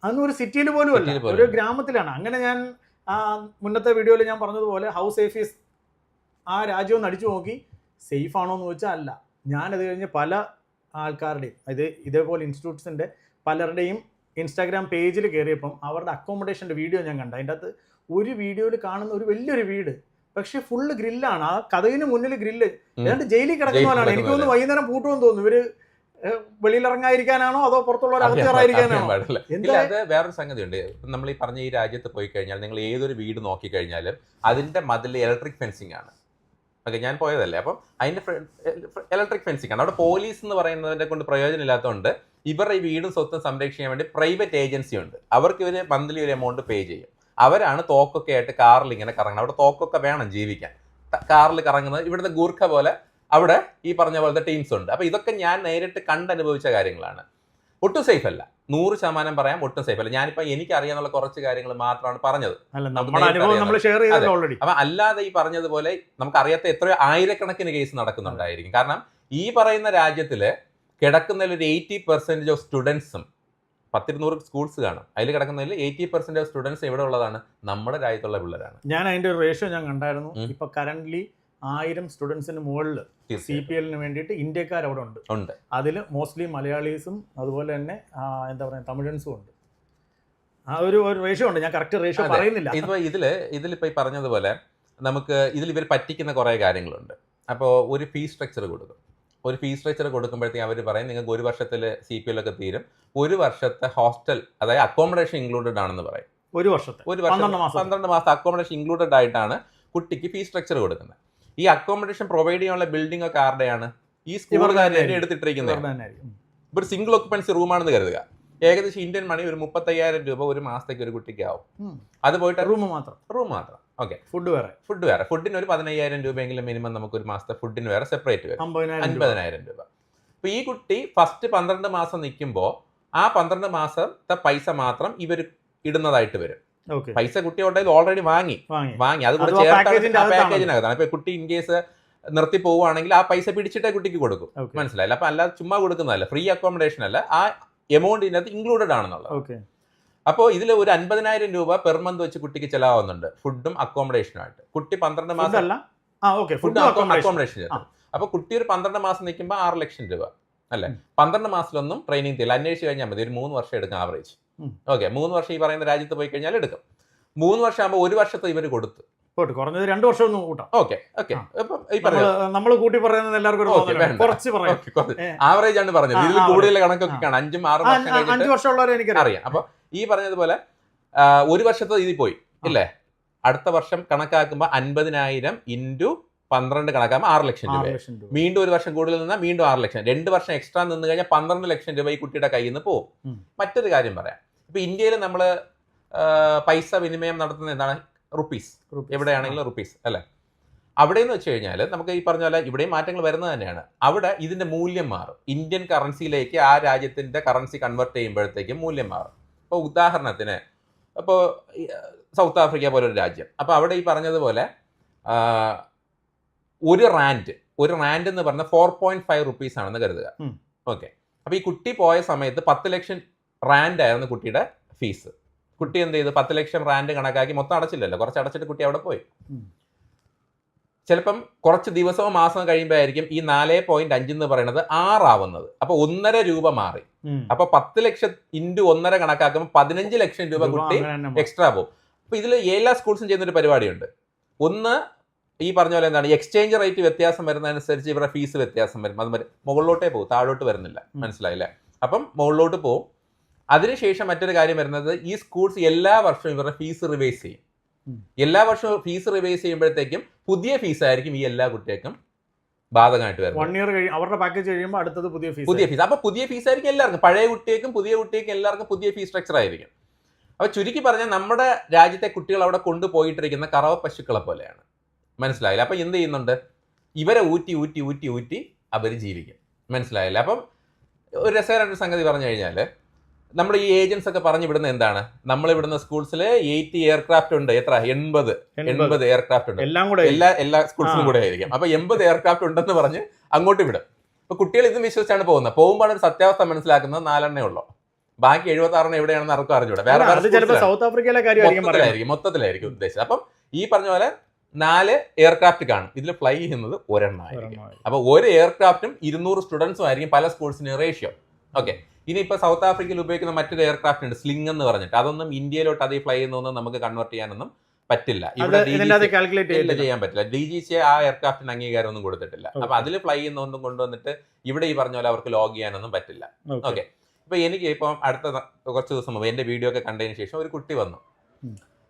അതൊന്നും ഒരു സിറ്റിയിൽ പോലും അല്ല, ഒരു ഗ്രാമത്തിലാണ്. അങ്ങനെ ഞാൻ മുന്നത്തെ വീഡിയോയിൽ ഞാൻ പറഞ്ഞതുപോലെ ഹൗസ് സേഫീസ് ആ രാജ്യം ഒന്ന് അടിച്ചു നോക്കി. സേഫ് ആണോ എന്ന് ചോദിച്ചാൽ അല്ല. ഞാനത് കഴിഞ്ഞ് പല ആൾക്കാരുടെയും ഇതേപോലെ ഇൻസ്റ്റിറ്റ്യൂട്ട്സിൻ്റെ പലരുടെയും ഇൻസ്റ്റാഗ്രാം പേജിൽ കയറിയപ്പം അവരുടെ അക്കോമഡേഷൻ്റെ വീഡിയോ ഞാൻ കണ്ടു. അതിൻ്റെ അകത്ത് ഒരു വീഡിയോയിൽ കാണുന്ന ഒരു വലിയൊരു വീട്, പക്ഷെ ഫുള്ള് ഗ്രില്ലാണ്. ആ കഥകിന് മുന്നിൽ ഗ്രില്ല്. ഏതാണ്ട് ജയിലിൽ കിടക്കുന്ന പോലാണ്. എനിക്ക് തോന്നുന്നു വൈകുന്നേരം പൂട്ടുമെന്ന് തോന്നുന്നു. ഇവര് വെളിയിലിറങ്ങാതിരിക്കാനാണോ അതോ പുറത്തുള്ളവർ അകത്തിറങ്ങിയിരിക്കാനാണോ? അത് വേറൊരു സംഗതി ഉണ്ട്. നമ്മൾ ഈ പറഞ്ഞ ഈ രാജ്യത്ത് പോയി കഴിഞ്ഞാൽ നിങ്ങൾ ഏതൊരു വീട് നോക്കിക്കഴിഞ്ഞാലും അതിന്റെ മതിൽ ഇലക്ട്രിക് ഫെൻസിങ് ആണ്. ഓക്കെ, ഞാൻ പോയതല്ലേ. അപ്പം അതിന്റെ ഇലക്ട്രിക് ഫെൻസിങ് ആണ്. അവിടെ പോലീസ് എന്ന് പറയുന്നതിനെ കൊണ്ട് പ്രയോജനം ഇല്ലാത്തതുകൊണ്ട് ഇവരുടെ ഈ വീടും സ്വത്തും സംരക്ഷിക്കാൻ വേണ്ടി പ്രൈവറ്റ് ഏജൻസി ഉണ്ട്. അവർക്ക് ഇവർ മന്ത്ലി ഒരു എമൗണ്ട് പേ ചെയ്യും. അവരാണ് തോക്കൊക്കെ ആയിട്ട് കാറിൽ ഇങ്ങനെ കറങ്ങുന്നത്. അവിടെ തോക്കൊക്കെ വേണം ജീവിക്കാൻ. കാറിൽ കറങ്ങുന്നത് ഇവിടുത്തെ ഗൂർഖ പോലെ അവിടെ ഈ പറഞ്ഞ പോലത്തെ ടീംസ് ഉണ്ട്. അപ്പോൾ ഇതൊക്കെ ഞാൻ നേരിട്ട് കണ്ടനുഭവിച്ച കാര്യങ്ങളാണ്. ഒട്ടും സേഫ് അല്ല, 100% പറയാം, ഒട്ടും സേഫ് അല്ല. ഞാനിപ്പോൾ എനിക്കറിയാന്നുള്ള കുറച്ച് കാര്യങ്ങൾ മാത്രമാണ് പറഞ്ഞത്. അപ്പം അല്ലാതെ ഈ പറഞ്ഞതുപോലെ നമുക്കറിയാത്ത എത്രയോ ആയിരക്കണക്കിന് കേസ് നടക്കുന്നുണ്ടായിരിക്കും. കാരണം ഈ പറയുന്ന രാജ്യത്തിൽ കിടക്കുന്നതിൽ ഒരു 80% ഓഫ് സ്റ്റുഡൻസും 100-200 സ്കൂൾസ് കാണും. അതിൽ കിടക്കുന്നതിൽ 80% ഓഫ് സ്റ്റുഡൻസ് എവിടെ ഉള്ളതാണ്? നമ്മുടെ രാജ്യത്തുള്ള പിള്ളേരാണ്. ഞാൻ അതിന്റെ ഒരു റേഷ്യോ ഞാൻ കണ്ടായിരുന്നു. ഇപ്പൊ കറന്റ്ലി 1000 സ്റ്റുഡൻസിന് മുകളിൽ CPL വേണ്ടിയിട്ട് ഇന്ത്യക്കാർ അവിടെ ഉണ്ട്. അതിൽ മോസ്റ്റ്ലി മലയാളീസും അതുപോലെ തന്നെ എന്താ പറയുക തമിഴൻസും ഉണ്ട്. ആ ഒരു റേഷ്യോ ഉണ്ട്. ഞാൻ കറക്റ്റ് റേഷ്യോ പറയുന്നില്ല. ഇതിലിപ്പോൾ ഈ പറഞ്ഞതുപോലെ നമുക്ക് ഇവർ പറ്റിക്കുന്ന കുറേ കാര്യങ്ങളുണ്ട്. അപ്പോൾ ഒരു ഫീസ് സ്ട്രക്ചർ കൊടുക്കും. ഒരു ഫീസ് സ്ട്രക്ചർ കൊടുക്കുമ്പോഴത്തേക്കും അവർ പറയും നിങ്ങൾക്ക് 1 വർഷത്തിൽ CPL ഒക്കെ തീരും, 1 വർഷത്തെ ഹോസ്റ്റൽ അതായത് അക്കോമഡേഷൻ ഇൻക്ലൂഡഡ് ആണെന്ന് പറയും. 1 വർഷം 12 മാസം അക്കോമഡേഷൻ ഇൻക്ലൂഡഡ് ആയിട്ടാണ് കുട്ടിക്ക് ഫീസ് സ്ട്രക്ചർ കൊടുക്കുന്നത്. ഈ അക്കോമഡേഷൻ പ്രൊവൈഡ് ചെയ്യാനുള്ള ബിൽഡിംഗ് ഒക്കെ ആരുടെയാണ്? ഈ സ്കൂളുകാർ എടുത്തിട്ടിരിക്കുന്നത്. ഒരു സിംഗിൾ ഒക്കുപ്പൻസി റൂമാണെന്ന് കരുതുക. ഏകദേശം ഇന്ത്യൻ മണി ഒരു 35,000 രൂപ ഒരു മാസത്തേക്ക് ഒരു കുട്ടിക്ക് ആവും. അത് പോയിട്ട് റൂം മാത്രം. ഓക്കെ, ഫുഡ് വേറെ. ഫുഡിന് ഒരു 15,000 രൂപയെങ്കിലും മിനിമം നമുക്ക് ഒരു മാസത്തെ ഫുഡിന് വേറെ സെപ്പറേറ്റ് വരും, 50,000 രൂപ. അപ്പൊ ഈ കുട്ടി ഫസ്റ്റ് 12 മാസം നിൽക്കുമ്പോൾ ആ 12 മാസത്തെ പൈസ മാത്രം ഇവർ ഇടുന്നതായിട്ട് വരും. പൈസ കുട്ടി ഓൾറെഡി വാങ്ങി അത് കൂടെ പാക്കേജിനകത്താണ്. ഇപ്പൊ കുട്ടി ഇൻ കേസ് നിർത്തി പോവുകയാണെങ്കിൽ ആ പൈസ പിടിച്ചിട്ടേ കുട്ടിക്ക് കൊടുക്കും. മനസ്സിലായില്ല? അപ്പൊ അല്ലാതെ ചുമ്മാ കൊടുക്കുന്നതല്ല, ഫ്രീ അക്കോമഡേഷൻ അല്ല, ആ എമൗണ്ട് ഇതിനകത്ത് ഇൻക്ലൂഡഡ് ആണെന്നുള്ളത്. അപ്പോൾ ഇതിൽ ഒരു 50,000 രൂപ പെർ മന്ത് വെച്ച് കുട്ടിക്ക് ചെലവാകുന്നുണ്ട്, ഫുഡും അക്കോമഡേഷനുമായിട്ട്. കുട്ടി 12 മാസം ഫുഡ് അക്കോമഡേഷൻ ചേർത്ത്. അപ്പൊ കുട്ടി ഒരു 12 മാസം നിൽക്കുമ്പോൾ 6 ലക്ഷം രൂപ അല്ലെ? 12 മാസത്തിലൊന്നും ട്രെയിനിങ് തീരില്ല. അന്വേഷിച്ച് കഴിഞ്ഞാൽ മതി, ഒരു 3 വർഷം എടുക്കും ആവറേജ്. ഓക്കെ, 3 വർഷം ഈ പറയുന്ന രാജ്യത്ത് പോയി കഴിഞ്ഞാൽ എടുക്കും. 3 വർഷം ആകുമ്പോൾ 1 വർഷത്തെ ഇവർ കൊടുത്തു, കുറഞ്ഞത് 2 വർഷം ഒന്നും കൂട്ടാം. ഓക്കെ, നമ്മൾ കൂട്ടി പറയുന്നത് എല്ലാവർക്കും ആവറേജ് ആണ് പറഞ്ഞത്. ഇതിൽ കൂടുതൽ കണക്കൊക്കെ കാണാം. 5-6 വർഷമുള്ളവരെ എനിക്ക് അറിയാം. അപ്പൊ ഈ പറഞ്ഞതുപോലെ 1 വർഷത്തെ ഇതിൽ പോയി ഇല്ലേ? അടുത്ത വർഷം കണക്കാക്കുമ്പോൾ 50,000 ഇൻറ്റു 12 കണക്കാകുമ്പോൾ 6 ലക്ഷം രൂപ. വീണ്ടും 1 വർഷം കൂടുതൽ നിന്നാൽ വീണ്ടും 6 ലക്ഷം. 2 വർഷം എക്സ്ട്രാ നിന്ന് കഴിഞ്ഞാൽ 12 ലക്ഷം രൂപ ഈ കുട്ടിയുടെ കയ്യിൽ നിന്ന് പോകും. മറ്റൊരു കാര്യം പറയാം. ഇപ്പൊ ഇന്ത്യയിൽ നമ്മൾ പൈസ വിനിമയം നടത്തുന്നത് എന്താണ്? റുപ്പീസ്. എവിടെയാണെങ്കിലും റുപ്പീസ് അല്ലെ? അവിടെ എന്ന് വെച്ച് കഴിഞ്ഞാൽ നമുക്ക് ഈ പറഞ്ഞ പോലെ ഇവിടെയും മാറ്റങ്ങൾ വരുന്നത് തന്നെയാണ്. അവിടെ ഇതിന്റെ മൂല്യം മാറും. ഇന്ത്യൻ കറൻസിയിലേക്ക് ആ രാജ്യത്തിന്റെ കറൻസി കൺവേർട്ട് ചെയ്യുമ്പോഴത്തേക്കും മൂല്യം മാറും. ഇപ്പോൾ ഉദാഹരണത്തിന് ഇപ്പോൾ സൗത്ത് ആഫ്രിക്ക പോലൊരു രാജ്യം. അപ്പോൾ അവിടെ ഈ പറഞ്ഞതുപോലെ ഒരു റാൻഡ് എന്ന് പറഞ്ഞാൽ 4.5 റുപ്പീസ് ആണെന്ന് കരുതുക. ഓക്കെ, അപ്പോൾ ഈ കുട്ടി പോയ സമയത്ത് 10 ലക്ഷം റാൻഡ് ആയിരുന്നു കുട്ടിയുടെ ഫീസ്. കുട്ടി എന്ത് ചെയ്തു? 10 ലക്ഷം റാൻഡ് കണക്കാക്കി മൊത്തം അടച്ചില്ലല്ലോ, കുറച്ച് അടച്ചിട്ട് കുട്ടി അവിടെ പോയി. ചിലപ്പം കുറച്ച് ദിവസമോ മാസമോ കഴിയുമ്പോഴായിരിക്കും ഈ 4.5 എന്ന് പറയുന്നത് 6 ആവുന്നത്. അപ്പൊ 1.5 രൂപ മാറി. അപ്പൊ 10 ലക്ഷം ഇൻറ്റു 1.5 കണക്കാക്കുമ്പോൾ 15 ലക്ഷം രൂപ കുട്ടി എക്സ്ട്രാ പോകും. അപ്പൊ ഇതിൽ എല്ലാ സ്കൂൾസും ചെയ്യുന്നൊരു പരിപാടിയുണ്ട്. ഒന്ന് ഈ പറഞ്ഞ പോലെ എന്താണ്, എക്സ്ചേഞ്ച് റേറ്റ് വ്യത്യാസം വരുന്നതനുസരിച്ച് ഇവരുടെ ഫീസ് വ്യത്യാസം വരും. അത് മുകളിലോട്ടേ പോകും, താഴോട്ട് വരുന്നില്ല. മനസ്സിലായില്ലേ? അപ്പം മുകളിലോട്ട് പോകും. അതിനുശേഷം മറ്റൊരു കാര്യം വരുന്നത്, ഈ സ്കൂൾസ് എല്ലാ വർഷവും ഇവരുടെ ഫീസ് റിവൈസ് ചെയ്യും. എല്ലാ വർഷവും ഫീസ് റിവൈസ് ചെയ്യുമ്പോഴത്തേക്കും പുതിയ ഫീസ് ആയിരിക്കും ഈ എല്ലാ കുട്ടികൾക്കും ബാധകമായിട്ട് വരുന്നത്. 1 ഇയർ അവരുടെ പാക്കേജ് കഴിയുമ്പോൾ അടുത്തത് പുതിയ ഫീസ്. അപ്പൊ പുതിയ ഫീസ് ആയിരിക്കും എല്ലാവർക്കും. പഴയ കുട്ടികൾക്കും പുതിയ കുട്ടികൾക്കും എല്ലാവർക്കും പുതിയ ഫീസ് സ്ട്രക്ചർ ആയിരിക്കും. അപ്പൊ ചുരുക്കി പറഞ്ഞാൽ നമ്മുടെ രാജ്യത്തെ കുട്ടികൾ അവിടെ കൊണ്ടുപോയിട്ടിരിക്കുന്ന കറവ പശുക്കളെ പോലെയാണ്. മനസ്സിലായില്ല? അപ്പൊ എന്ത് ചെയ്യുന്നുണ്ട്? ഇവരെ ഊറ്റി അവർ ജീവിക്കും. മനസ്സിലായില്ല? അപ്പം ഒരു രസകരമായ സംഗതി പറഞ്ഞു കഴിഞ്ഞാൽ, നമ്മുടെ ഈ ഏജൻസ് ഒക്കെ പറഞ്ഞു വിടുന്ന എന്താണ്? നമ്മളിവിടുന്ന സ്കൂൾസിൽ 80 എയർക്രാഫ്റ്റ് ഉണ്ട്. എത്ര? 80 എയർക്രാഫ്റ്റ് ഉണ്ട്. എല്ലാ സ്കൂൾസിലും കൂടെ ആയിരിക്കും. അപ്പൊ 80 എയർക്രാഫ്റ്റ് ഉണ്ടെന്ന് പറഞ്ഞ് അങ്ങോട്ട് വിടും. അപ്പൊ കുട്ടികൾ ഇതും വിശ്വസിച്ചാണ് പോകുന്നത്. പോകുമ്പോൾ ഒരു സത്യാവസ്ഥ മനസ്സിലാക്കുന്നത് 4 ഉള്ളൂ. ബാക്കി 76 എവിടെയാണെന്ന് ആർക്കും അറിഞ്ഞൂടെ. വേറെ സൗത്ത് ആഫ്രിക്കയിലെ മൊത്തത്തിലായിരിക്കും ഉദ്ദേശിച്ചത്. അപ്പം ഈ പറഞ്ഞ പോലെ 4 എയർക്രാഫ്റ്റ് കാണും. ഇതിൽ ഫ്ലൈ ചെയ്യുന്നത് 1 ആയിരിക്കും. അപ്പൊ ഒരു എയർക്രാഫ്റ്റും 200 സ്റ്റുഡൻസും ആയിരിക്കും പല സ്കൂൾസിന് റേഷ്യോ. ഓക്കെ, ഇനിയിപ്പോൾ സൗത്ത് ആഫ്രിക്കയിൽ ഉപയോഗിക്കുന്ന മറ്റൊരു എയർക്രാഫ്റ്റ് ഉണ്ട്, സ്ലിംഗ് എന്ന് പറഞ്ഞിട്ട്. അതൊന്നും ഇന്ത്യയിലോട്ട് അത് ഫ്ലൈ ചെയ്യുന്നതൊന്നും നമുക്ക് കൺവേർട്ട് ചെയ്യാനൊന്നും പറ്റില്ല. ഇവിടെ ചെയ്യാൻ പറ്റില്ല. DGCA ആ എയർക്രാഫ്റ്റിന് അംഗീകാരം ഒന്നും കൊടുത്തിട്ടില്ല. അപ്പൊ അതിൽ ഫ്ലൈ ചെയ്യുന്നൊന്നും കൊണ്ടുവന്നിട്ട് ഇവിടെ ഈ പറഞ്ഞ പോലെ അവർക്ക് ലോഗ് ചെയ്യാനൊന്നും പറ്റില്ല. ഓക്കെ, ഇപ്പൊ എനിക്ക് ഇപ്പം അടുത്ത കുറച്ച് ദിവസം മുമ്പ് എന്റെ വീഡിയോ ഒക്കെ കണ്ടതിന് ശേഷം ഒരു കുട്ടി വന്നു.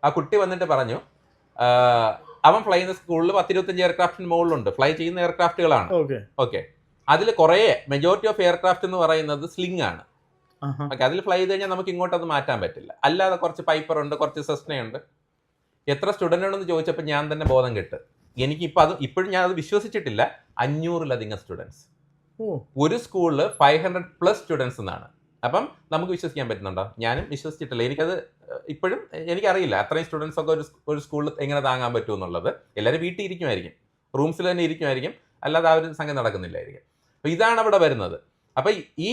ആ കുട്ടി വന്നിട്ട് പറഞ്ഞു, അവൻ ഫ്ലൈ ചെയ്യുന്ന സ്കൂളിൽ 10-25 എയർക്രാഫ്റ്റിന് മുകളിലുണ്ട്. ഫ്ലൈ ചെയ്യുന്ന എയർക്രാഫ്റ്റുകളാണ്. ഓക്കെ, അതിൽ കുറേ മെജോറിറ്റി ഓഫ് എയർക്രാഫ്റ്റ് എന്ന് പറയുന്നത് സ്ലിംഗ് ആണ്. ഓക്കെ, അതിൽ ഫ്ലൈ ചെയ്ത് കഴിഞ്ഞാൽ നമുക്ക് ഇങ്ങോട്ടത് മാറ്റാൻ പറ്റില്ല. അല്ലാതെ കുറച്ച് പൈപ്പർ ഉണ്ട്, കുറച്ച് സെസ്നയുണ്ട്. എത്ര സ്റ്റുഡൻ്റ് ഉണ്ടെന്ന് ചോദിച്ചപ്പോൾ ഞാൻ തന്നെ ബോധം കെട്ട്. എനിക്കിപ്പോൾ അത് ഇപ്പോഴും ഞാൻ അത് വിശ്വസിച്ചിട്ടില്ല. 500-ലധികം സ്റ്റുഡൻസ് ഒരു സ്കൂളിൽ 500+ സ്റ്റുഡൻസ് എന്നാണ്. അപ്പം നമുക്ക് വിശ്വസിക്കാൻ പറ്റുന്നുണ്ടോ? ഞാനും വിശ്വസിച്ചിട്ടില്ല. എനിക്കത് ഇപ്പോഴും എനിക്കറിയില്ല അത്രയും സ്റ്റുഡൻസ് ഒക്കെ ഒരു സ്കൂളിൽ എങ്ങനെ താങ്ങാൻ പറ്റും എന്നുള്ളത്. എല്ലാവരും വീട്ടിൽ ഇരിക്കുമായിരിക്കും, റൂംസിൽ തന്നെ ഇരിക്കുമായിരിക്കും, അല്ലാതെ ആ ഒരു സംഗതി നടക്കുന്നില്ലായിരിക്കും. അപ്പോൾ ഇതാണ് അവിടെ വരുന്നത്. അപ്പോൾ ഈ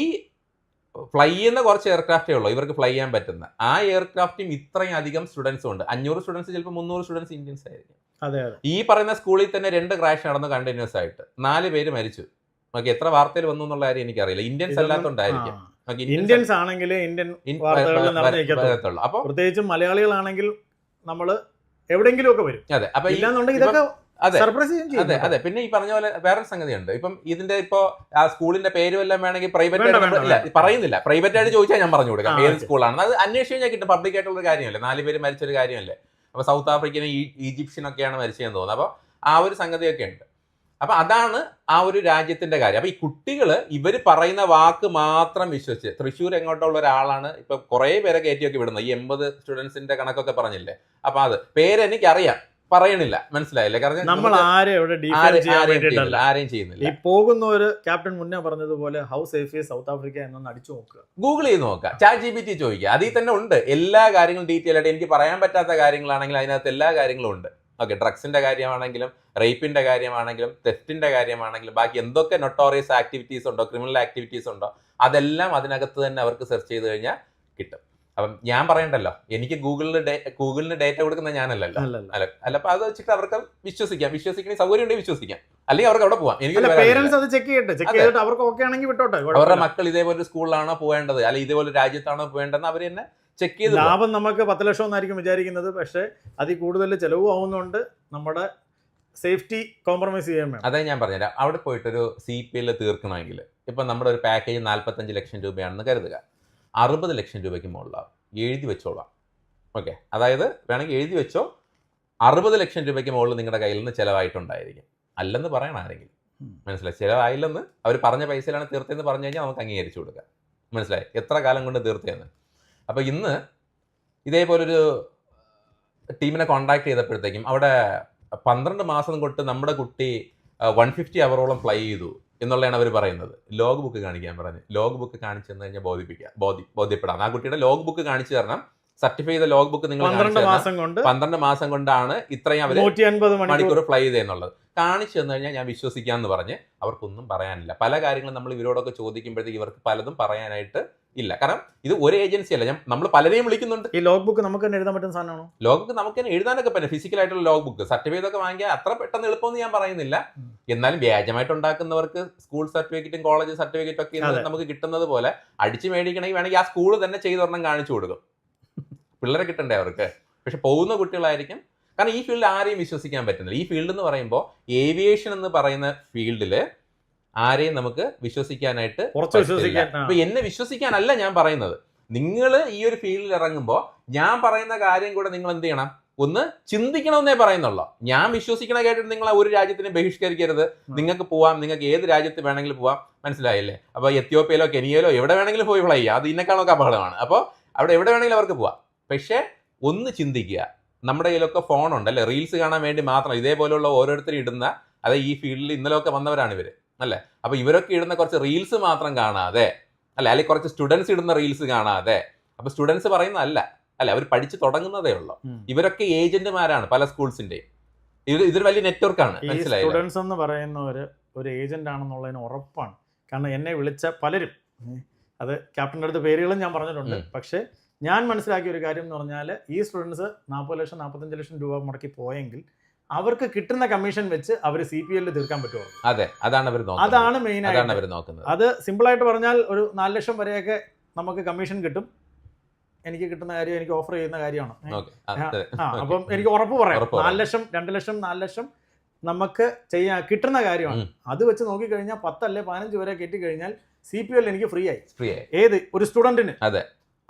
ഫ്ലൈ ചെയ്യുന്ന കുറച്ച് എയർക്രാഫ്റ്റേ ഉള്ളൂ ഇവർക്ക് ഫ്ലൈ ചെയ്യാൻ പറ്റുന്ന. ആ എയർക്രാഫ്റ്റും ഇത്രയും അധികം സ്റ്റുഡൻസും ഉണ്ട്. 500 സ്റ്റുഡൻസ്, ചിലപ്പോൾ 300 സ്റ്റുഡൻസ് ഇന്ത്യൻസ് ആയിരിക്കും. ഈ പറയുന്ന സ്കൂളിൽ തന്നെ 2 ക്രാഷ് നടന്നു കണ്ടിന്യൂസ് ആയിട്ട്, 4 പേര് മരിച്ചു. ഓക്കെ, എത്ര വാർത്തയിൽ വന്നു എന്നുള്ള കാര്യം എനിക്കറിയില്ല. ഇന്ത്യൻസ് അല്ലാത്തതുകൊണ്ടായിരിക്കും. ഇന്ത്യൻസ് ആണെങ്കിൽ ഇന്ത്യൻ വരത്തുള്ളൂ. അപ്പോൾ പ്രത്യേകിച്ചും മലയാളികളാണെങ്കിൽ നമ്മൾ എവിടെയെങ്കിലും ഒക്കെ വരും. അതെ, അപ്പൊ ഇല്ലാന്നുണ്ടെങ്കിൽ ഇതൊക്കെ അതെ അതെ. പിന്നെ ഈ പറഞ്ഞ പോലെ വേറൊരു സംഗതിയുണ്ട്. ഇപ്പം ഇതിന്റെ ഇപ്പോ ആ സ്കൂളിന്റെ പേരും എല്ലാം വേണമെങ്കിൽ പ്രൈവറ്റ് ആയിട്ട് പറയുന്നില്ല, പ്രൈവറ്റ് ആയിട്ട് ചോദിച്ചാൽ ഞാൻ പറഞ്ഞു കൊടുക്കാം ഏത് സ്കൂളാണ്. അത് അന്വേഷിച്ച് കഴിഞ്ഞാൽ കിട്ടും. പബ്ലിക് ആയിട്ടുള്ള കാര്യമല്ലേ, 4 പേര് മരിച്ചൊരു കാര്യമല്ലേ. അപ്പൊ സൗത്ത് ആഫ്രിക്കനും ഈജിപ്ഷ്യനൊക്കെയാണ് മരിച്ചതെന്ന് തോന്നുന്നത്. അപ്പൊ ആ ഒരു സംഗതിയൊക്കെ ഉണ്ട്. അപ്പൊ അതാണ് ആ ഒരു രാജ്യത്തിന്റെ കാര്യം. അപ്പൊ ഈ കുട്ടികൾ ഇവർ പറയുന്ന വാക്ക് മാത്രം വിശ്വസിച്ച്, തൃശ്ശൂർ എങ്ങോട്ടുള്ള ഒരാളാണ് ഇപ്പൊ കുറെ പേരെ കയറ്റിയൊക്കെ വിടുന്നത്. ഈ 80 സ്റ്റുഡൻസിന്റെ കണക്കൊക്കെ പറഞ്ഞില്ലേ. അപ്പൊ അത് പേരെനിക്കറിയാം, പറയണില്ല, മനസ്സിലായില്ലേ? കാരണം നമ്മൾ ആരെയും ചെയ്യുന്നില്ല. ഈ പോകുന്നവര് ക്യാപ്റ്റൻ മുന്നേ പറഞ്ഞതുപോലെ how safe is south Africa എന്നൊന്ന് അടിച്ചു നോക്കുക, ഗൂഗിൾ ചെയ്ത് നോക്കുക, ChatGPT ചോദിക്കുക. അതിൽ തന്നെ ഉണ്ട് എല്ലാ കാര്യങ്ങളും ഡീറ്റെയിൽ ആയിട്ട്. എനിക്ക് പറയാൻ പറ്റാത്ത കാര്യങ്ങളാണെങ്കിൽ അതിനകത്ത് എല്ലാ കാര്യങ്ങളും ഉണ്ട്. ഓക്കെ, ഡ്രഗ്സിന്റെ കാര്യമാണെങ്കിലും റേപ്പിന്റെ കാര്യമാണെങ്കിലും തെഫ്റ്റിന്റെ കാര്യമാണെങ്കിലും ബാക്കി എന്തൊക്കെ നൊട്ടോറിയസ് ആക്ടിവിറ്റീസ് ഉണ്ടോ, ക്രിമിനൽ ആക്ടിവിറ്റീസ് ഉണ്ടോ, അതെല്ലാം അതിനകത്ത് തന്നെ അവർക്ക് സെർച്ച് ചെയ്ത് കഴിഞ്ഞാൽ കിട്ടും. അപ്പം ഞാൻ പറയണ്ടല്ലോ, എനിക്ക് ഗൂഗിളിന് ഡേറ്റ കൊടുക്കുന്ന ഞാനല്ലല്ലോ. അല്ല, അപ്പൊ അത് വെച്ചിട്ട് അവർക്ക് വിശ്വസിക്കണ സൗകര്യം ഉണ്ടെങ്കിൽ വിശ്വസിക്കാം, അല്ലെങ്കിൽ അവർക്ക് അവിടെ പോവാം. എനിക്ക് അവരുടെ മക്കൾ ഇതേപോലെ സ്കൂളിലാണോ പോകേണ്ടത്, അല്ലെങ്കിൽ ഇതേപോലെ രാജ്യത്താണോ പോകേണ്ടതെന്ന് അവർ തന്നെ ചെക്ക് ചെയ്ത്. ലാഭം നമുക്ക് 10 ലക്ഷം എന്നായിരിക്കും വിചാരിക്കുന്നത്, പക്ഷേ അതിൽ കൂടുതൽ ചെലവ് ആവുന്നതുകൊണ്ട് നമ്മുടെ സേഫ്റ്റി കോംപ്രമൈസ് ചെയ്യാൻ വേണം. അതെ, ഞാൻ പറഞ്ഞുതരാം. അവിടെ പോയിട്ടൊരു CPL തീർക്കണമെങ്കിൽ ഇപ്പം നമ്മുടെ ഒരു പാക്കേജ് 45 ലക്ഷം രൂപയാണെന്ന് കരുതുക. 60 ലക്ഷം രൂപയ്ക്ക് മുകളിലാവും. എഴുതി വെച്ചോളാം. ഓക്കെ, അതായത് വേണമെങ്കിൽ എഴുതി വെച്ചോ, 60 ലക്ഷം രൂപയ്ക്ക് മുകളിൽ നിങ്ങളുടെ കയ്യിൽ നിന്ന് ചിലവായിട്ടുണ്ടായിരിക്കും. അല്ലെന്ന് പറയണം ആരെങ്കിലും, മനസ്സിലായി? ചിലവായില്ലെന്ന് അവർ പറഞ്ഞ പൈസയിലാണ് തീർത്തതെന്ന് പറഞ്ഞു കഴിഞ്ഞാൽ നമുക്ക് അംഗീകരിച്ചു കൊടുക്കാം. മനസ്സിലായി? എത്ര കാലം കൊണ്ട് തീർത്തതെന്ന്. അപ്പോൾ ഇന്ന് ഇതേപോലൊരു ടീമിനെ കോൺടാക്ട് ചെയ്തപ്പോഴത്തേക്കും അവിടെ 12 മാസം കൊണ്ട് നമ്മുടെ കുട്ടി 150 അവറോളം ഫ്ലൈ ചെയ്തു എന്നുള്ളതാണ് അവർ പറയുന്നത്. ലോഗ് ബുക്ക് കാണിക്കാൻ പറഞ്ഞു. ലോഗ് ബുക്ക് കാണിച്ചു തന്നു കഴിഞ്ഞാൽ ബോധ്യപ്പെടാം. ആ കുട്ടിയുടെ ലോഗ് ബുക്ക് കാണിച്ചു തരണം. സർട്ടിഫൈ ചെയ്ത ലോഗ് ബുക്ക് നിങ്ങൾ 12 മാസം കൊണ്ടാണ് ഇത്രയും അവർ 150 മണിക്കൂർ ഫ്ലൈ ചെയ്തെന്നുള്ളത് കാണിച്ചു തന്നു കഴിഞ്ഞാൽ ഞാൻ വിശ്വസിക്കാമെന്ന് പറഞ്ഞ് അവർക്കൊന്നും പറയാനില്ല. പല കാര്യങ്ങളും നമ്മൾ ഇവരോടൊക്കെ ചോദിക്കുമ്പോഴത്തേക്ക് ഇവർക്ക് പലതും പറയാനായിട്ട് ഇല്ല. കാരണം ഇത് ഒരു ഏജൻസി അല്ല, നമ്മൾ പലരെയും വിളിക്കുന്നുണ്ട്. ഈ ലോഗ് ബുക്ക് നമുക്ക് തന്നെ എഴുതാൻ പറ്റുന്ന സാധനമാണോ? ലോഗ് ബുക്ക് നമുക്ക് തന്നെ എഴുതാനൊക്കെ പറ്റും. ഫിസിക്കലായിട്ടുള്ള ലോഗ് ബുക്ക് സർട്ടിഫൈ ഒക്കെ വാങ്ങിയാൽ അത്ര പെട്ടെന്ന് എളുപ്പമെന്ന് ഞാൻ പറയുന്നില്ല. എന്നാലും വ്യാജമായിട്ട് ഉണ്ടാക്കുന്നവർക്ക് സ്കൂൾ സർട്ടിഫിക്കറ്റും കോളേജ് സർട്ടിഫിക്കറ്റും ഒക്കെ നമുക്ക് കിട്ടുന്നത് പോലെ അടിച്ചു മേടിക്കണമെങ്കിൽ വേണമെങ്കിൽ ആ സ്കൂൾ തന്നെ ചെയ്തൊരെണ്ണം കാണിച്ചു കൊടുക്കും. പിള്ളേരെ കിട്ടണ്ടേ അവർക്ക്. പക്ഷെ പോകുന്ന കുട്ടികളായിരിക്കും. കാരണം ഈ ഫീൽഡിൽ ആരെയും വിശ്വസിക്കാൻ പറ്റുന്നില്ല. ഈ ഫീൽഡ് എന്ന് പറയുമ്പോൾ ഏവിയേഷൻ എന്ന് പറയുന്ന ഫീൽഡില് ആരെയും നമുക്ക് വിശ്വസിക്കാനായിട്ട് ഇപ്പൊ എന്നെ വിശ്വസിക്കാനല്ല ഞാൻ പറയുന്നത്. നിങ്ങൾ ഈ ഒരു ഫീൽഡിൽ ഇറങ്ങുമ്പോൾ ഞാൻ പറയുന്ന കാര്യം കൂടെ നിങ്ങൾ എന്ത് ചെയ്യണം, ഒന്ന് ചിന്തിക്കണമെന്നേ പറയുന്നുള്ളൂ. ഞാൻ വിശ്വസിക്കണ കേട്ടിട്ട് നിങ്ങൾ ഒരു രാജ്യത്തിനെ ബഹിഷ്കരിക്കരുത്. നിങ്ങൾക്ക് പോവാം, നിങ്ങൾക്ക് ഏത് രാജ്യത്ത് വേണമെങ്കിലും പോവാം, മനസ്സിലായില്ലേ? അപ്പോൾ എത്യോപ്യയിലോ കെനിയയിലോ എവിടെ വേണമെങ്കിലും പോയി ഫ്ലൈ ചെയ്യാം. അത് ഇതിനേക്കാളൊക്കെ അപകടമാണ്. അപ്പോൾ അവിടെ എവിടെ വേണമെങ്കിലും അവർക്ക് പോവാം. പക്ഷേ ഒന്ന് ചിന്തിക്കുക, നമ്മുടെ കയ്യിലൊക്കെ ഫോണുണ്ട് അല്ലേ, റീൽസ് കാണാൻ വേണ്ടി മാത്രം ഇതേപോലെയുള്ള ഓരോരുത്തരും ഇടുന്ന, അതെ ഈ ഫീൽഡിൽ ഇന്നലെയൊക്കെ വന്നവരാണ് ഇവർ അല്ലേ. അപ്പോൾ ഇവരൊക്കെ ഇടുന്ന കുറച്ച് റീൽസ് മാത്രം കാണാതെ അല്ലെങ്കിൽ കുറച്ച് സ്റ്റുഡൻസ് ഇടുന്ന റീൽസ് കാണാതെ, അപ്പോൾ സ്റ്റുഡൻസ് പറയുന്നതല്ല അല്ല, അവർ പഠിച്ചു തുടങ്ങുന്നതേ ഉള്ളൂ. ഇവരൊക്കെ ഏജന്റുമാരാണ് പല സ്കൂൾസിന്റെയും. ഇതൊരു വലിയ നെറ്റ്വർക്കാണ്. മനസ്സിലായി? സ്റ്റുഡൻസ് എന്ന് പറയുന്നവർ ഒരു ഏജന്റ് ആണെന്നുള്ളതിന് ഉറപ്പാണ്. കാരണം എന്നെ വിളിച്ച പലരും, അത് ക്യാപ്റ്റൻ്റെ അടുത്ത് പേരുകളും ഞാൻ പറഞ്ഞിട്ടുണ്ട്. പക്ഷേ ഞാൻ മനസ്സിലാക്കിയ ഒരു കാര്യം എന്ന് പറഞ്ഞാൽ ഈ സ്റ്റുഡൻസ് 40 ലക്ഷം 45 ലക്ഷം രൂപ മുടക്കി പോയെങ്കിൽ അവർക്ക് കിട്ടുന്ന കമ്മീഷൻ വെച്ച് അവർ CPL തീർക്കാൻ പറ്റുമോ? അതെ, അതാണ് മെയിൻ ആയിട്ട്. അത് സിമ്പിളായിട്ട് പറഞ്ഞാൽ ഒരു 4 ലക്ഷം വരെയൊക്കെ നമുക്ക് കമ്മീഷൻ കിട്ടും. എനിക്ക് കിട്ടുന്ന കാര്യം, എനിക്ക് ഓഫർ ചെയ്യുന്ന കാര്യമാണ്. അപ്പം എനിക്ക് ഉറപ്പ് പറയാം, 4 ലക്ഷം 2 ലക്ഷം 4 ലക്ഷം നമുക്ക് കിട്ടുന്ന കാര്യമാണ്. അത് വെച്ച് നോക്കിക്കഴിഞ്ഞാൽ 10 അല്ലെ 15 വരെ കെട്ടിക്കഴിഞ്ഞാൽ CPL എനിക്ക് ഫ്രീ ആയി. ഏത് ഒരു സ്റ്റുഡന്റിന്. അതെ,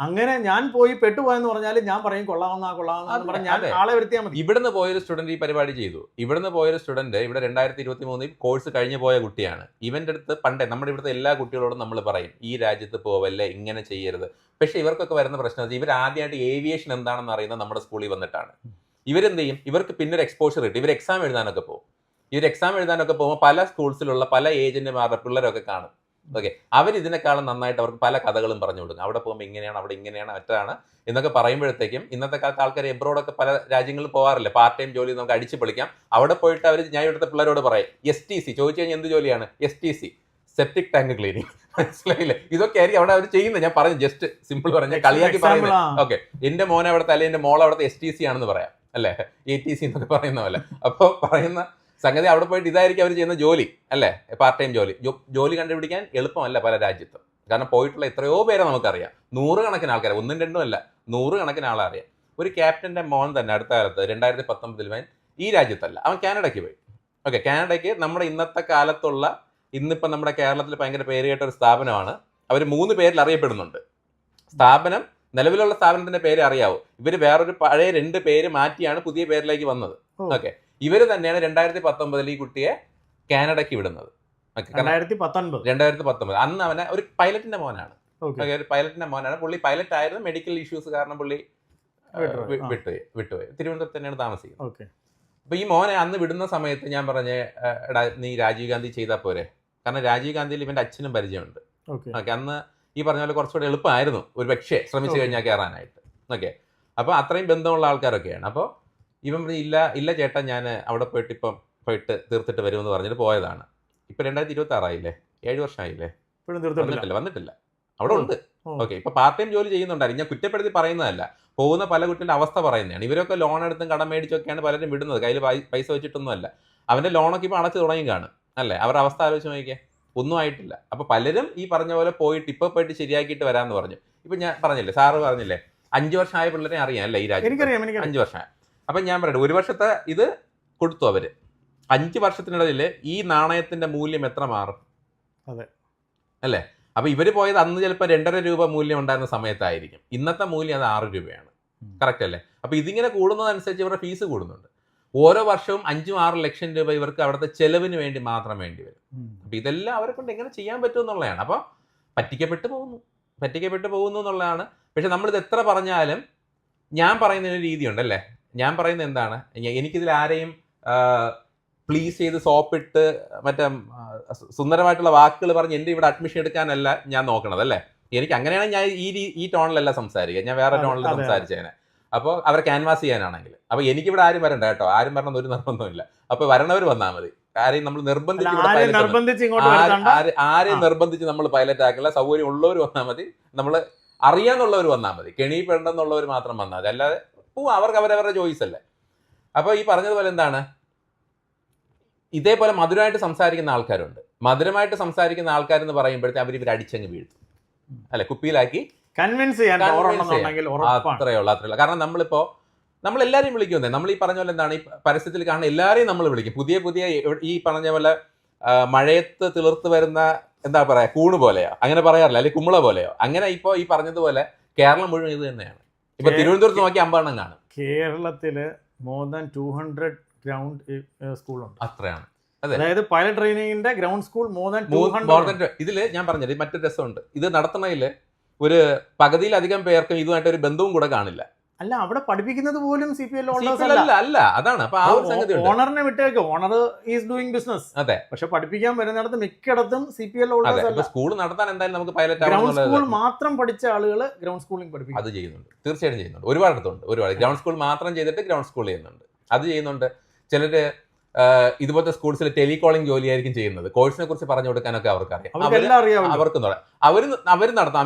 അങ്ങനെ ഞാൻ പോയി പെട്ടുപോയെന്ന് പറഞ്ഞാൽ ഞാൻ പറയും കൊള്ളാമെന്ന് പറഞ്ഞ് ഞാൻ ആളെ വരുത്തിയാൽ മതി. ഇവിടുന്ന് പോയൊരു സ്റ്റുഡന്റ് ഈ പരിപാടി ചെയ്തു. ഇവിടുന്ന് പോയൊരു സ്റ്റുഡന്റ് ഇവിടെ 2023 കോഴ്സ് കഴിഞ്ഞു പോയ കുട്ടിയാണ്. ഇവന്റെ അടുത്ത് പണ്ടേ നമ്മുടെ ഇവിടുത്തെ എല്ലാ കുട്ടികളോടും നമ്മൾ പറയും ഈ രാജ്യത്ത് പോവല്ലേ, ഇങ്ങനെ ചെയ്യരുത്. പക്ഷെ ഇവർക്കൊക്കെ വരുന്ന പ്രശ്നം ഇവർ ആദ്യമായിട്ട് ഏവിയേഷൻ എന്താണെന്ന് അറിയുന്നത് നമ്മുടെ സ്കൂളിൽ വന്നിട്ടാണ്. ഇവരെന്ത് ചെയ്യും? ഇവർക്ക് പിന്നെ ഒരു എക്സ്പോഷർ കിട്ടും. ഇവർ എക്സാം എഴുതാനൊക്കെ പോകും. പോകുമ്പോൾ പല സ്കൂൾസിലുള്ള പല ഏജന്റുമാരുടെ പിള്ളേരൊക്കെ കാണും. ഓക്കെ, അവരിതിനേക്കാളും നന്നായിട്ട് അവർക്ക് പല കഥകളും പറഞ്ഞു കൊടുക്കും. അവിടെ പോകുമ്പോൾ ഇങ്ങനെയാണ്, അവിടെ ഇങ്ങനെയാണ്, മറ്റാണ് എന്നൊക്കെ പറയുമ്പോഴത്തേക്കും ഇന്നത്തെ കാലത്ത് ആൾക്കാർ എബ്രോഡൊക്കെ പല രാജ്യങ്ങളിൽ പോകാറില്ല. പാർട്ട് ടൈം ജോലി നമുക്ക് അടിച്ചു പൊളിക്കാം. അവിടെ പോയിട്ട് അവർ ഞാൻ ഇവിടുത്തെ പിള്ളേരോട് പറയും STC ചോദിച്ചു കഴിഞ്ഞാൽ എന്ത് ജോലിയാണ്? STC, septic tank cleaning. മനസ്സിലായില്ലേ? ഇതൊക്കെ ആയിരിക്കും അവിടെ അവർ ചെയ്യുന്നത്. ഞാൻ പറഞ്ഞു, ജസ്റ്റ് സിമ്പിൾ പറഞ്ഞ കളിയാക്കി പറയുന്നത്. ഓക്കെ, എന്റെ മോനെ അവിടുത്തെ അല്ലെങ്കിൽ എന്റെ മോൾ അവിടുത്തെ STC ആണെന്ന് പറയാം, അല്ലേ? ATC എന്നൊക്കെ പറയുന്ന പോലെ. അപ്പോൾ പറയുന്ന സംഗതി അവിടെ പോയിട്ട് ഇതായിരിക്കും അവർ ചെയ്യുന്ന ജോലി, അല്ലേ? പാർട്ട് ടൈം ജോലി കണ്ടുപിടിക്കാൻ എളുപ്പമല്ല പല രാജ്യത്തും. കാരണം പോയിട്ടുള്ള എത്രയോ പേരെ നമുക്കറിയാം. 100 കണക്കിന് ആൾക്കാരെ, 1ഉം 2ഉം അല്ല, 100 കണക്കിന് ആളെ അറിയാം. ഒരു ക്യാപ്റ്റന്റെ മോൻ തന്നെ അടുത്ത കാലത്ത് 2019 ഈ രാജ്യത്തല്ല, അവൻ കാനഡയ്ക്ക് പോയി. ഓക്കെ, കാനഡയ്ക്ക് നമ്മുടെ ഇന്നത്തെ കാലത്തുള്ള ഇന്നിപ്പം നമ്മുടെ കേരളത്തിൽ ഭയങ്കര പേര് കേട്ട ഒരു സ്ഥാപനമാണ്. അവർ 3 പേരിൽ അറിയപ്പെടുന്നുണ്ട്. സ്ഥാപനം, നിലവിലുള്ള സ്ഥാപനത്തിന്റെ പേര് അറിയാവൂ. ഇവർ വേറൊരു പഴയ 2 പേര് മാറ്റിയാണ് പുതിയ പേരിലേക്ക് വന്നത്. ഓക്കെ, ഇവര് തന്നെയാണ് 2019 ഈ കുട്ടിയെ കാനഡയ്ക്ക് വിടുന്നത്. 2019 അന്ന് അവനെ ഒരു പൈലറ്റിന്റെ മോനാണ്. ഒരു പൈലറ്റിന്റെ മോനാണ്. പുള്ളി പൈലറ്റ് ആയിരുന്നു. മെഡിക്കൽ ഇഷ്യൂസ് കാരണം പുള്ളി വിട്ടുപോയി. തിരുവനന്തപുരത്ത് തന്നെയാണ് താമസിക്കുന്നത്. അപ്പൊ ഈ മോനെ അന്ന് വിടുന്ന സമയത്ത് ഞാൻ പറഞ്ഞ, എടാ നീ രാജീവ് ഗാന്ധി ചെയ്താൽ പോരെ? കാരണം രാജീവ് ഗാന്ധിയിൽ ഇവന്റെ അച്ഛനും പരിചയമുണ്ട്. ഓക്കെ, അന്ന് ഈ പറഞ്ഞ പോലെ കുറച്ചുകൂടെ എളുപ്പമായിരുന്നു ഒരു പക്ഷേ ശ്രമിച്ചു കഴിഞ്ഞാൽ കയറാനായിട്ട്. ഓക്കെ, അപ്പൊ അത്രയും ബന്ധമുള്ള ആൾക്കാരൊക്കെയാണ്. അപ്പോൾ ഇവൻ ഇല്ല ചേട്ടാ, ഞാൻ അവിടെ പോയിട്ട് തീർത്തിട്ട് വരുമെന്ന് പറഞ്ഞിട്ട് പോയതാണ്. ഇപ്പൊ 2026 ആയില്ലേ, 7 വർഷമായില്ലേ, വന്നിട്ടില്ല. അവിടെ ഉണ്ട്. ഓക്കെ, ഇപ്പൊ പാർട്ട് ടൈം ജോലി ചെയ്യുന്നുണ്ടായിരുന്നു. ഞാൻ കുറ്റപ്പെടുത്തി പറയുന്നതല്ല, പോകുന്ന പല കുട്ടികളുടെ അവസ്ഥ പറയുന്നതാണ്. ഇവരൊക്കെ ലോൺ എടുത്തും കടം മേടിച്ചൊക്കെയാണ് പലരും വിടുന്നത്. കയ്യിൽ പൈസ വെച്ചിട്ടൊന്നുമല്ല. അവന്റെ ലോണൊക്കെ ഇപ്പൊ അടച്ചു തുടങ്ങി കാണും, അല്ലേ? അവരുടെ അവസ്ഥ ആലോചിച്ച് നോക്കിയേ, ഒന്നും ആയിട്ടില്ല. അപ്പൊ പലരും ഈ പറഞ്ഞ പോലെ പോയിട്ട് ശരിയാക്കിയിട്ട് വരാമെന്ന് പറഞ്ഞു. ഇപ്പൊ ഞാൻ പറഞ്ഞില്ലേ, സാറ് പറഞ്ഞില്ലേ 5 വർഷമായ പിള്ളേരെ അറിയാം, അല്ലേ? ഈ രാജ്യം 5 വർഷമായ. അപ്പം ഞാൻ പറയട്ടെ, 1 വർഷത്തെ ഇത് കൊടുത്തു അവര്. 5 വർഷത്തിനിടയിൽ ഈ നാണയത്തിന്റെ മൂല്യം എത്ര മാറും? അതെ, അല്ലേ? അപ്പൊ ഇവര് പോയത് അന്ന് ചിലപ്പോൾ 2.5 രൂപ മൂല്യം ഉണ്ടായിരുന്ന സമയത്തായിരിക്കും. ഇന്നത്തെ മൂല്യം അത് 6 രൂപയാണ്. കറക്റ്റ് അല്ലേ? അപ്പൊ ഇതിങ്ങനെ കൂടുന്നതനുസരിച്ച് ഇവരുടെ ഫീസ് കൂടുന്നുണ്ട്. ഓരോ വർഷവും 5-6 ലക്ഷം രൂപ ഇവർക്ക് അവിടുത്തെ ചെലവിന് വേണ്ടി മാത്രം വേണ്ടി വരും. അപ്പൊ ഇതെല്ലാം അവരെ കൊണ്ട് എങ്ങനെ ചെയ്യാൻ പറ്റും എന്നുള്ളതാണ്. അപ്പൊ പറ്റിക്കപ്പെട്ടു പോകുന്നു എന്നുള്ളതാണ്. പക്ഷെ നമ്മളിത് എത്ര പറഞ്ഞാലും ഞാൻ പറയുന്നതിന് രീതിയുണ്ടല്ലേ. ഞാൻ പറയുന്നത് എന്താണ്, എനിക്കിതിൽ ആരെയും പ്ലീസ് ചെയ്ത് സോപ്പിട്ട് മറ്റേ സുന്ദരമായിട്ടുള്ള വാക്കുകൾ പറഞ്ഞ് എൻ്റെ ഇവിടെ അഡ്മിഷൻ എടുക്കാനല്ല ഞാൻ നോക്കണത്, അല്ലേ? എനിക്ക് അങ്ങനെയാണ് ഞാൻ ഈ ടോണിലല്ല സംസാരിക്കുക. ഞാൻ വേറെ ടോണിൽ സംസാരിച്ചേനെ. അപ്പോൾ അവരെ ക്യാൻവാസ് ചെയ്യാനാണെങ്കിൽ. അപ്പോൾ എനിക്കിവിടെ ആരും വരണ്ട കേട്ടോ, ആരും വരണം ഒരു നിർബന്ധമില്ല. അപ്പോൾ വരണവർ വന്നാൽ മതി. ആരെയും നമ്മൾ ആരെയും നിർബന്ധിച്ച് നമ്മൾ പൈലറ്റ് ആക്കില്ല. സൗകര്യം ഉള്ളവർ വന്നാൽ മതി, നമ്മൾ അറിയാന്നുള്ളവർ വന്നാൽ മതി, കെണിപ്പെടണമെന്നുള്ളവർ മാത്രം വന്നാൽ മതി. അല്ലാതെ അവർക്ക് അവരവരുടെ ചോയ്സ് അല്ലേ. അപ്പോൾ ഈ പറഞ്ഞതുപോലെ എന്താണ്, ഇതേപോലെ മധുരമായിട്ട് സംസാരിക്കുന്ന ആൾക്കാരുണ്ട്. മധുരമായിട്ട് സംസാരിക്കുന്ന ആൾക്കാരെന്ന് പറയുമ്പോഴത്തെ ഇവർ അടിച്ചങ്ങ് വീഴ്ത്തും, അല്ലെ? കുപ്പിയിലാക്കി കൺവിൻസ് ചെയ്യാൻ അത്രയേ ഉള്ളൂ. കാരണം നമ്മളെല്ലാവരെയും വിളിക്കുന്നത്, നമ്മൾ ഈ പറഞ്ഞ പോലെ എന്താണ്, ഈ പരസ്യത്തിൽ കാണുന്ന എല്ലാവരെയും നമ്മൾ വിളിക്കും. പുതിയ ഈ പറഞ്ഞ പോലെ മഴയത്ത് തിളിർത്ത് വരുന്ന എന്താ പറയാ, കൂണ് പോലെയോ അങ്ങനെ പറയാറില്ല, അല്ലെങ്കിൽ കുമ്പള പോലെയോ. അങ്ങനെ ഇപ്പോൾ ഈ പറഞ്ഞതുപോലെ കേരളം മുഴുവൻ ഇത് തന്നെയാണ്. ഇപ്പൊ തിരുവനന്തപുരത്ത് നോക്കി 50 എണ്ണം കാണും. കേരളത്തില് മോർ ദാൻ 200 ഗ്രൗണ്ട് സ്കൂളുണ്ട്. അത്രയാണ്. അതായത് പൈലറ്റ് ട്രെയിനിങ്ങിന്റെ ഗ്രൗണ്ട് സ്കൂൾ മോർ ദാൻ 200. ഇതില് ഞാൻ പറഞ്ഞത് മറ്റൊരു രസമുണ്ട്. ഇത് നടത്തണതില് ഒരു പകുതിയിലധികം പേർക്കും ഇതുമായിട്ട് ഒരു ബന്ധവും കൂടെ കാണില്ല. അല്ല, അവിടെ പഠിപ്പിക്കുന്നത് പോലും CPL അല്ല. അതാണ്. അപ്പൊ ആ ഒരു സംഗതി ഓണറിനെ വിട്ടേക്ക്, ഓണർ ഈസ് ഡൂയിങ് ബിസിനസ്. അതെ, പക്ഷെ പഠിപ്പിക്കാൻ വരുന്നിടത്ത് മിക്കയിടത്തും CPL സ്കൂൾ നടത്താൻ എന്തായാലും നമുക്ക് പൈലറ്റ് ഗ്രൗണ്ട് സ്കൂൾ മാത്രം പഠിച്ച ആളുകൾ ഗ്രൗണ്ട് സ്കൂളിംഗ് പഠിപ്പിക്കും. അത് ചെയ്യുന്നുണ്ട്, തീർച്ചയായിട്ടും ചെയ്യുന്നുണ്ട്. ഒരുപാട് ഗ്രൗണ്ട് സ്കൂൾ മാത്രം ചെയ്തിട്ട് ഗ്രൗണ്ട് സ്കൂൾ ചെയ്യുന്നുണ്ട്. അത് ചെയ്യുന്നുണ്ട്. ചിലര് ഇതുപോലത്തെ സ്കൂൾസിൽ ടെലികോളിംഗ് ജോലിയായിരിക്കും ചെയ്യുന്നത്. കോഴ്സിനെ കുറിച്ച് പറഞ്ഞു കൊടുക്കാനൊക്കെ അവർക്കറിയാം. അവർക്ക് അവർ നടത്താം.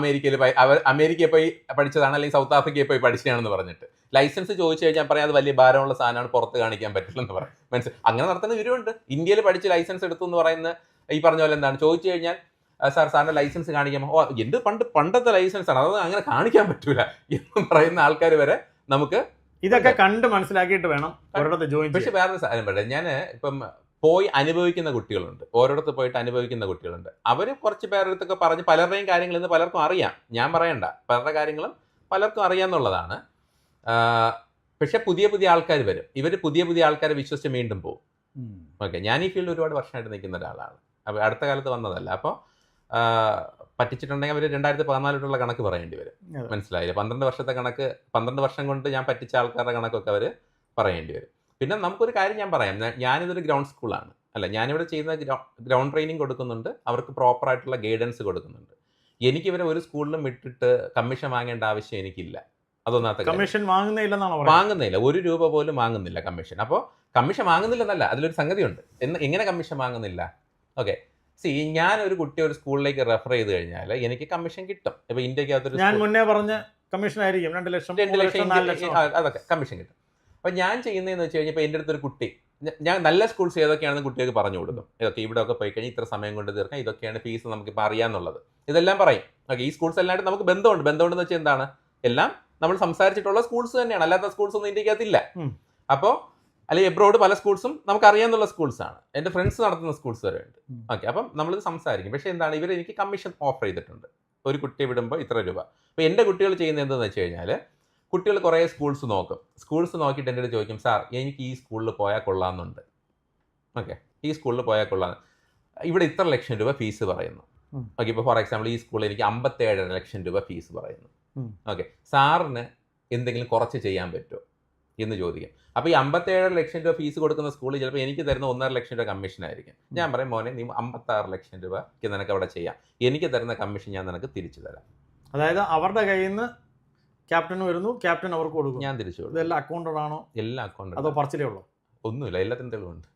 അമേരിക്കയിൽ പോയി പഠിച്ചതാണ്, അല്ലെങ്കിൽ സൗത്ത് ആഫ്രിക്കയിൽ പോയി പഠിച്ചതാണെന്ന് പറഞ്ഞിട്ട് ലൈസൻസ് ചോദിച്ചു കഴിഞ്ഞാൽ പറയാം അത് വലിയ ഭാരമുള്ള സാധനമാണ്, പുറത്ത് കാണിക്കാൻ പറ്റില്ലെന്ന് പറയും. മനസ്സിലായി? അങ്ങനെ നടത്തുന്ന ഇവരുണ്ട്. ഇന്ത്യയിൽ പഠിച്ച് ലൈസൻസ് എടുത്തു എന്ന് പറയുന്ന ഈ പറഞ്ഞ പോലെ എന്താണ്, ചോദിച്ചു കഴിഞ്ഞാൽ സാറിന്റെ ലൈസൻസ് കാണിക്കാൻ, എന്ത് പണ്ടത്തെ ലൈസൻസ് ആണ്, അത് അങ്ങനെ കാണിക്കാൻ പറ്റൂല എന്ന് പറയുന്ന ആൾക്കാർ വരെ നമുക്ക് ഇതൊക്കെ കണ്ട് മനസ്സിലാക്കിയിട്ട് വേണം ഒരിടത്ത് ജോയിൻ. പക്ഷെ വേറൊരു സാധനം പറയട്ടെ, ഞാൻ ഇപ്പം പോയി അനുഭവിക്കുന്ന കുട്ടികളുണ്ട്, ഓരോടത്ത് പോയിട്ട് അനുഭവിക്കുന്ന കുട്ടികളുണ്ട്. അവർ കുറച്ച് പേരുടെ അടുത്തൊക്കെ പറഞ്ഞ് പലരുടെയും കാര്യങ്ങൾ ഇന്ന് പലർക്കും അറിയാം, ഞാൻ പറയണ്ട, പലരുടെ കാര്യങ്ങളും പലർക്കും അറിയാമെന്നുള്ളതാണ്. പക്ഷെ പുതിയ പുതിയ ആൾക്കാർ വരും, ഇവർ പുതിയ പുതിയ ആൾക്കാരെ വിശ്വസിച്ച് വീണ്ടും പോകും. ഓക്കെ, ഞാൻ ഈ ഫീൽഡ് ഒരുപാട് വർഷമായിട്ട് നിൽക്കുന്ന ഒരാളാണ്. അപ്പോൾ അടുത്ത കാലത്ത് വന്നതല്ല. അപ്പോൾ പറ്റിച്ചിട്ടുണ്ടെങ്കിൽ അവർ 2014 കണക്ക് പറയേണ്ടി വരും. മനസ്സിലായില്ലേ? 12 വർഷത്തെ കണക്ക്, 12 വർഷം കൊണ്ട് ഞാൻ പറ്റിച്ച ആൾക്കാരുടെ കണക്കൊക്കെ അവർ പറയേണ്ടി വരും. പിന്നെ നമുക്കൊരു കാര്യം ഞാൻ പറയാം, ഞാനിതൊരു ഗ്രൗണ്ട് സ്കൂളാണ്, അല്ല ഞാനിവിടെ ചെയ്യുന്ന ഗ്രൗണ്ട് ട്രെയിനിങ് കൊടുക്കുന്നുണ്ട്, അവർക്ക് പ്രോപ്പറായിട്ടുള്ള ഗൈഡൻസ് കൊടുക്കുന്നുണ്ട്. എനിക്കിവരെ ഒരു സ്കൂളിലും വിട്ടിട്ട് കമ്മീഷൻ വാങ്ങേണ്ട ആവശ്യം എനിക്കില്ല. അതൊന്നാമത്തെ കമ്മീഷൻ വാങ്ങുന്നില്ല, 1 രൂപ പോലും വാങ്ങുന്നില്ല കമ്മീഷൻ. അപ്പോൾ കമ്മീഷൻ വാങ്ങുന്നില്ലെന്നല്ല, അതിലൊരു സംഗതിയുണ്ട്. എങ്ങനെ കമ്മീഷൻ വാങ്ങുന്നില്ല? ഓക്കെ, ഞാൻ ഒരു കുട്ടിയെ ഒരു സ്കൂളിലേക്ക് റെഫർ ചെയ്ത് കഴിഞ്ഞാൽ എനിക്ക് കമ്മീഷൻ കിട്ടും. ഇപ്പോൾ ഇന്ത്യക്കകത്തൊരു ഞാൻ മുന്നേ പറഞ്ഞ കമ്മീഷൻ ആയിരിക്കും 2 ലക്ഷം 4 ലക്ഷം അതൊക്കെ കമ്മീഷൻ കിട്ടും. അപ്പോൾ ഞാൻ ചെയ്യുന്നതെന്ന് വെച്ച് കഴിഞ്ഞാൽ, ഇപ്പോൾ എൻ്റെ അടുത്തൊരു കുട്ടി, ഞാൻ നല്ല സ്കൂൾസ് ഏതൊക്കെയാണെന്ന് കുട്ടികൾക്ക് പറഞ്ഞു കൊടുക്കും. ഇതൊക്കെ ഇവിടെയൊക്കെ പോയി കഴിഞ്ഞാൽ ഇത്ര സമയം കൊണ്ട് തീർക്കാം, ഇതൊക്കെയാണ് ഫീസ് നമുക്കിപ്പോൾ അറിയാമെന്നുള്ളത്, ഇതെല്ലാം പറയും. ഓക്കെ, ഈ സ്കൂൾസ് എല്ലായിട്ട് നമുക്ക് ബന്ധമുണ്ടെന്ന് വെച്ചാൽ എന്താണ്, എല്ലാം നമ്മൾ സംസാരിച്ചിട്ടുള്ള സ്കൂൾസ് തന്നെയാണ്, അല്ലാത്ത സ്കൂൾസ് ഒന്നും ഇന്ത്യക്കകത്തില്ല. അപ്പോൾ അല്ലെങ്കിൽ എബ്രോഡ് പല സ്കൂൾസും നമുക്ക് അറിയാമെന്നുള്ള സ്കൂൾസാണ്, എൻ്റെ ഫ്രണ്ട്സ് നടത്തുന്ന സ്കൂൾസ് വരെ ഉണ്ട്. ഓക്കെ, അപ്പം നമ്മളിത് സംസാരിക്കും. പക്ഷേ എന്താണ്, ഇവർ എനിക്ക് കമ്മീഷൻ ഓഫർ ചെയ്തിട്ടുണ്ട്, ഒരു കുട്ടിയെ വിടുമ്പോൾ ഇത്ര രൂപ. അപ്പോൾ എൻ്റെ കുട്ടികൾ ചെയ്യുന്നത് എന്താണെന്ന് വെച്ച് കഴിഞ്ഞാൽ, കുട്ടികൾ കുറേ സ്കൂൾസ് നോക്കും, സ്കൂൾസ് നോക്കിയിട്ട് എൻ്റെ അടുത്ത് ചോദിക്കും, സാർ എനിക്ക് ഈ സ്കൂളിൽ പോയാൽ കൊള്ളാമെന്നുണ്ട്. ഓക്കെ, ഈ സ്കൂളിൽ പോയാൽ കൊള്ളാം, ഇവിടെ ഇത്ര ലക്ഷം രൂപ ഫീസ് പറയുന്നു. ഓക്കെ, ഇപ്പോൾ ഫോർ എക്സാമ്പിൾ ഈ സ്കൂളിൽ എനിക്ക് 57 ലക്ഷം രൂപ ഫീസ് പറയുന്നു. ഓക്കെ, സാറിന് എന്തെങ്കിലും കുറച്ച് ചെയ്യാൻ പറ്റുമോ എന്ന് ചോദിക്കും. അപ്പോൾ ഈ 57 ലക്ഷം രൂപ ഫീസ് കൊടുക്കുന്ന സ്കൂളിൽ ചിലപ്പോൾ എനിക്ക് തരുന്ന 1.5 ലക്ഷം രൂപ കമ്മീഷൻ ആയിരിക്കും. ഞാൻ പറയും, മോനെ നീ 56 ലക്ഷം രൂപയ്ക്ക് നിനക്ക് അവിടെ ചെയ്യാം, എനിക്ക് തരുന്ന കമ്മീഷൻ ഞാൻ നിനക്ക് തിരിച്ചു തരാം. അതായത് അവരുടെ കയ്യിൽ നിന്ന് ക്യാപ്റ്റൻ വരുന്നു, ക്യാപ്റ്റൻ അവർക്ക് കൊടുക്കും, ഞാൻ തിരിച്ചു കൊടുക്കും. ഇതെല്ലാം അക്കൗണ്ടഡ് ആണോ? എല്ലാ അക്കൗണ്ട്, അതോ പറച്ചിലേ ഉള്ളൂ? ഒന്നുമില്ല, എല്ലാത്തിനും തെളിവുണ്ട്.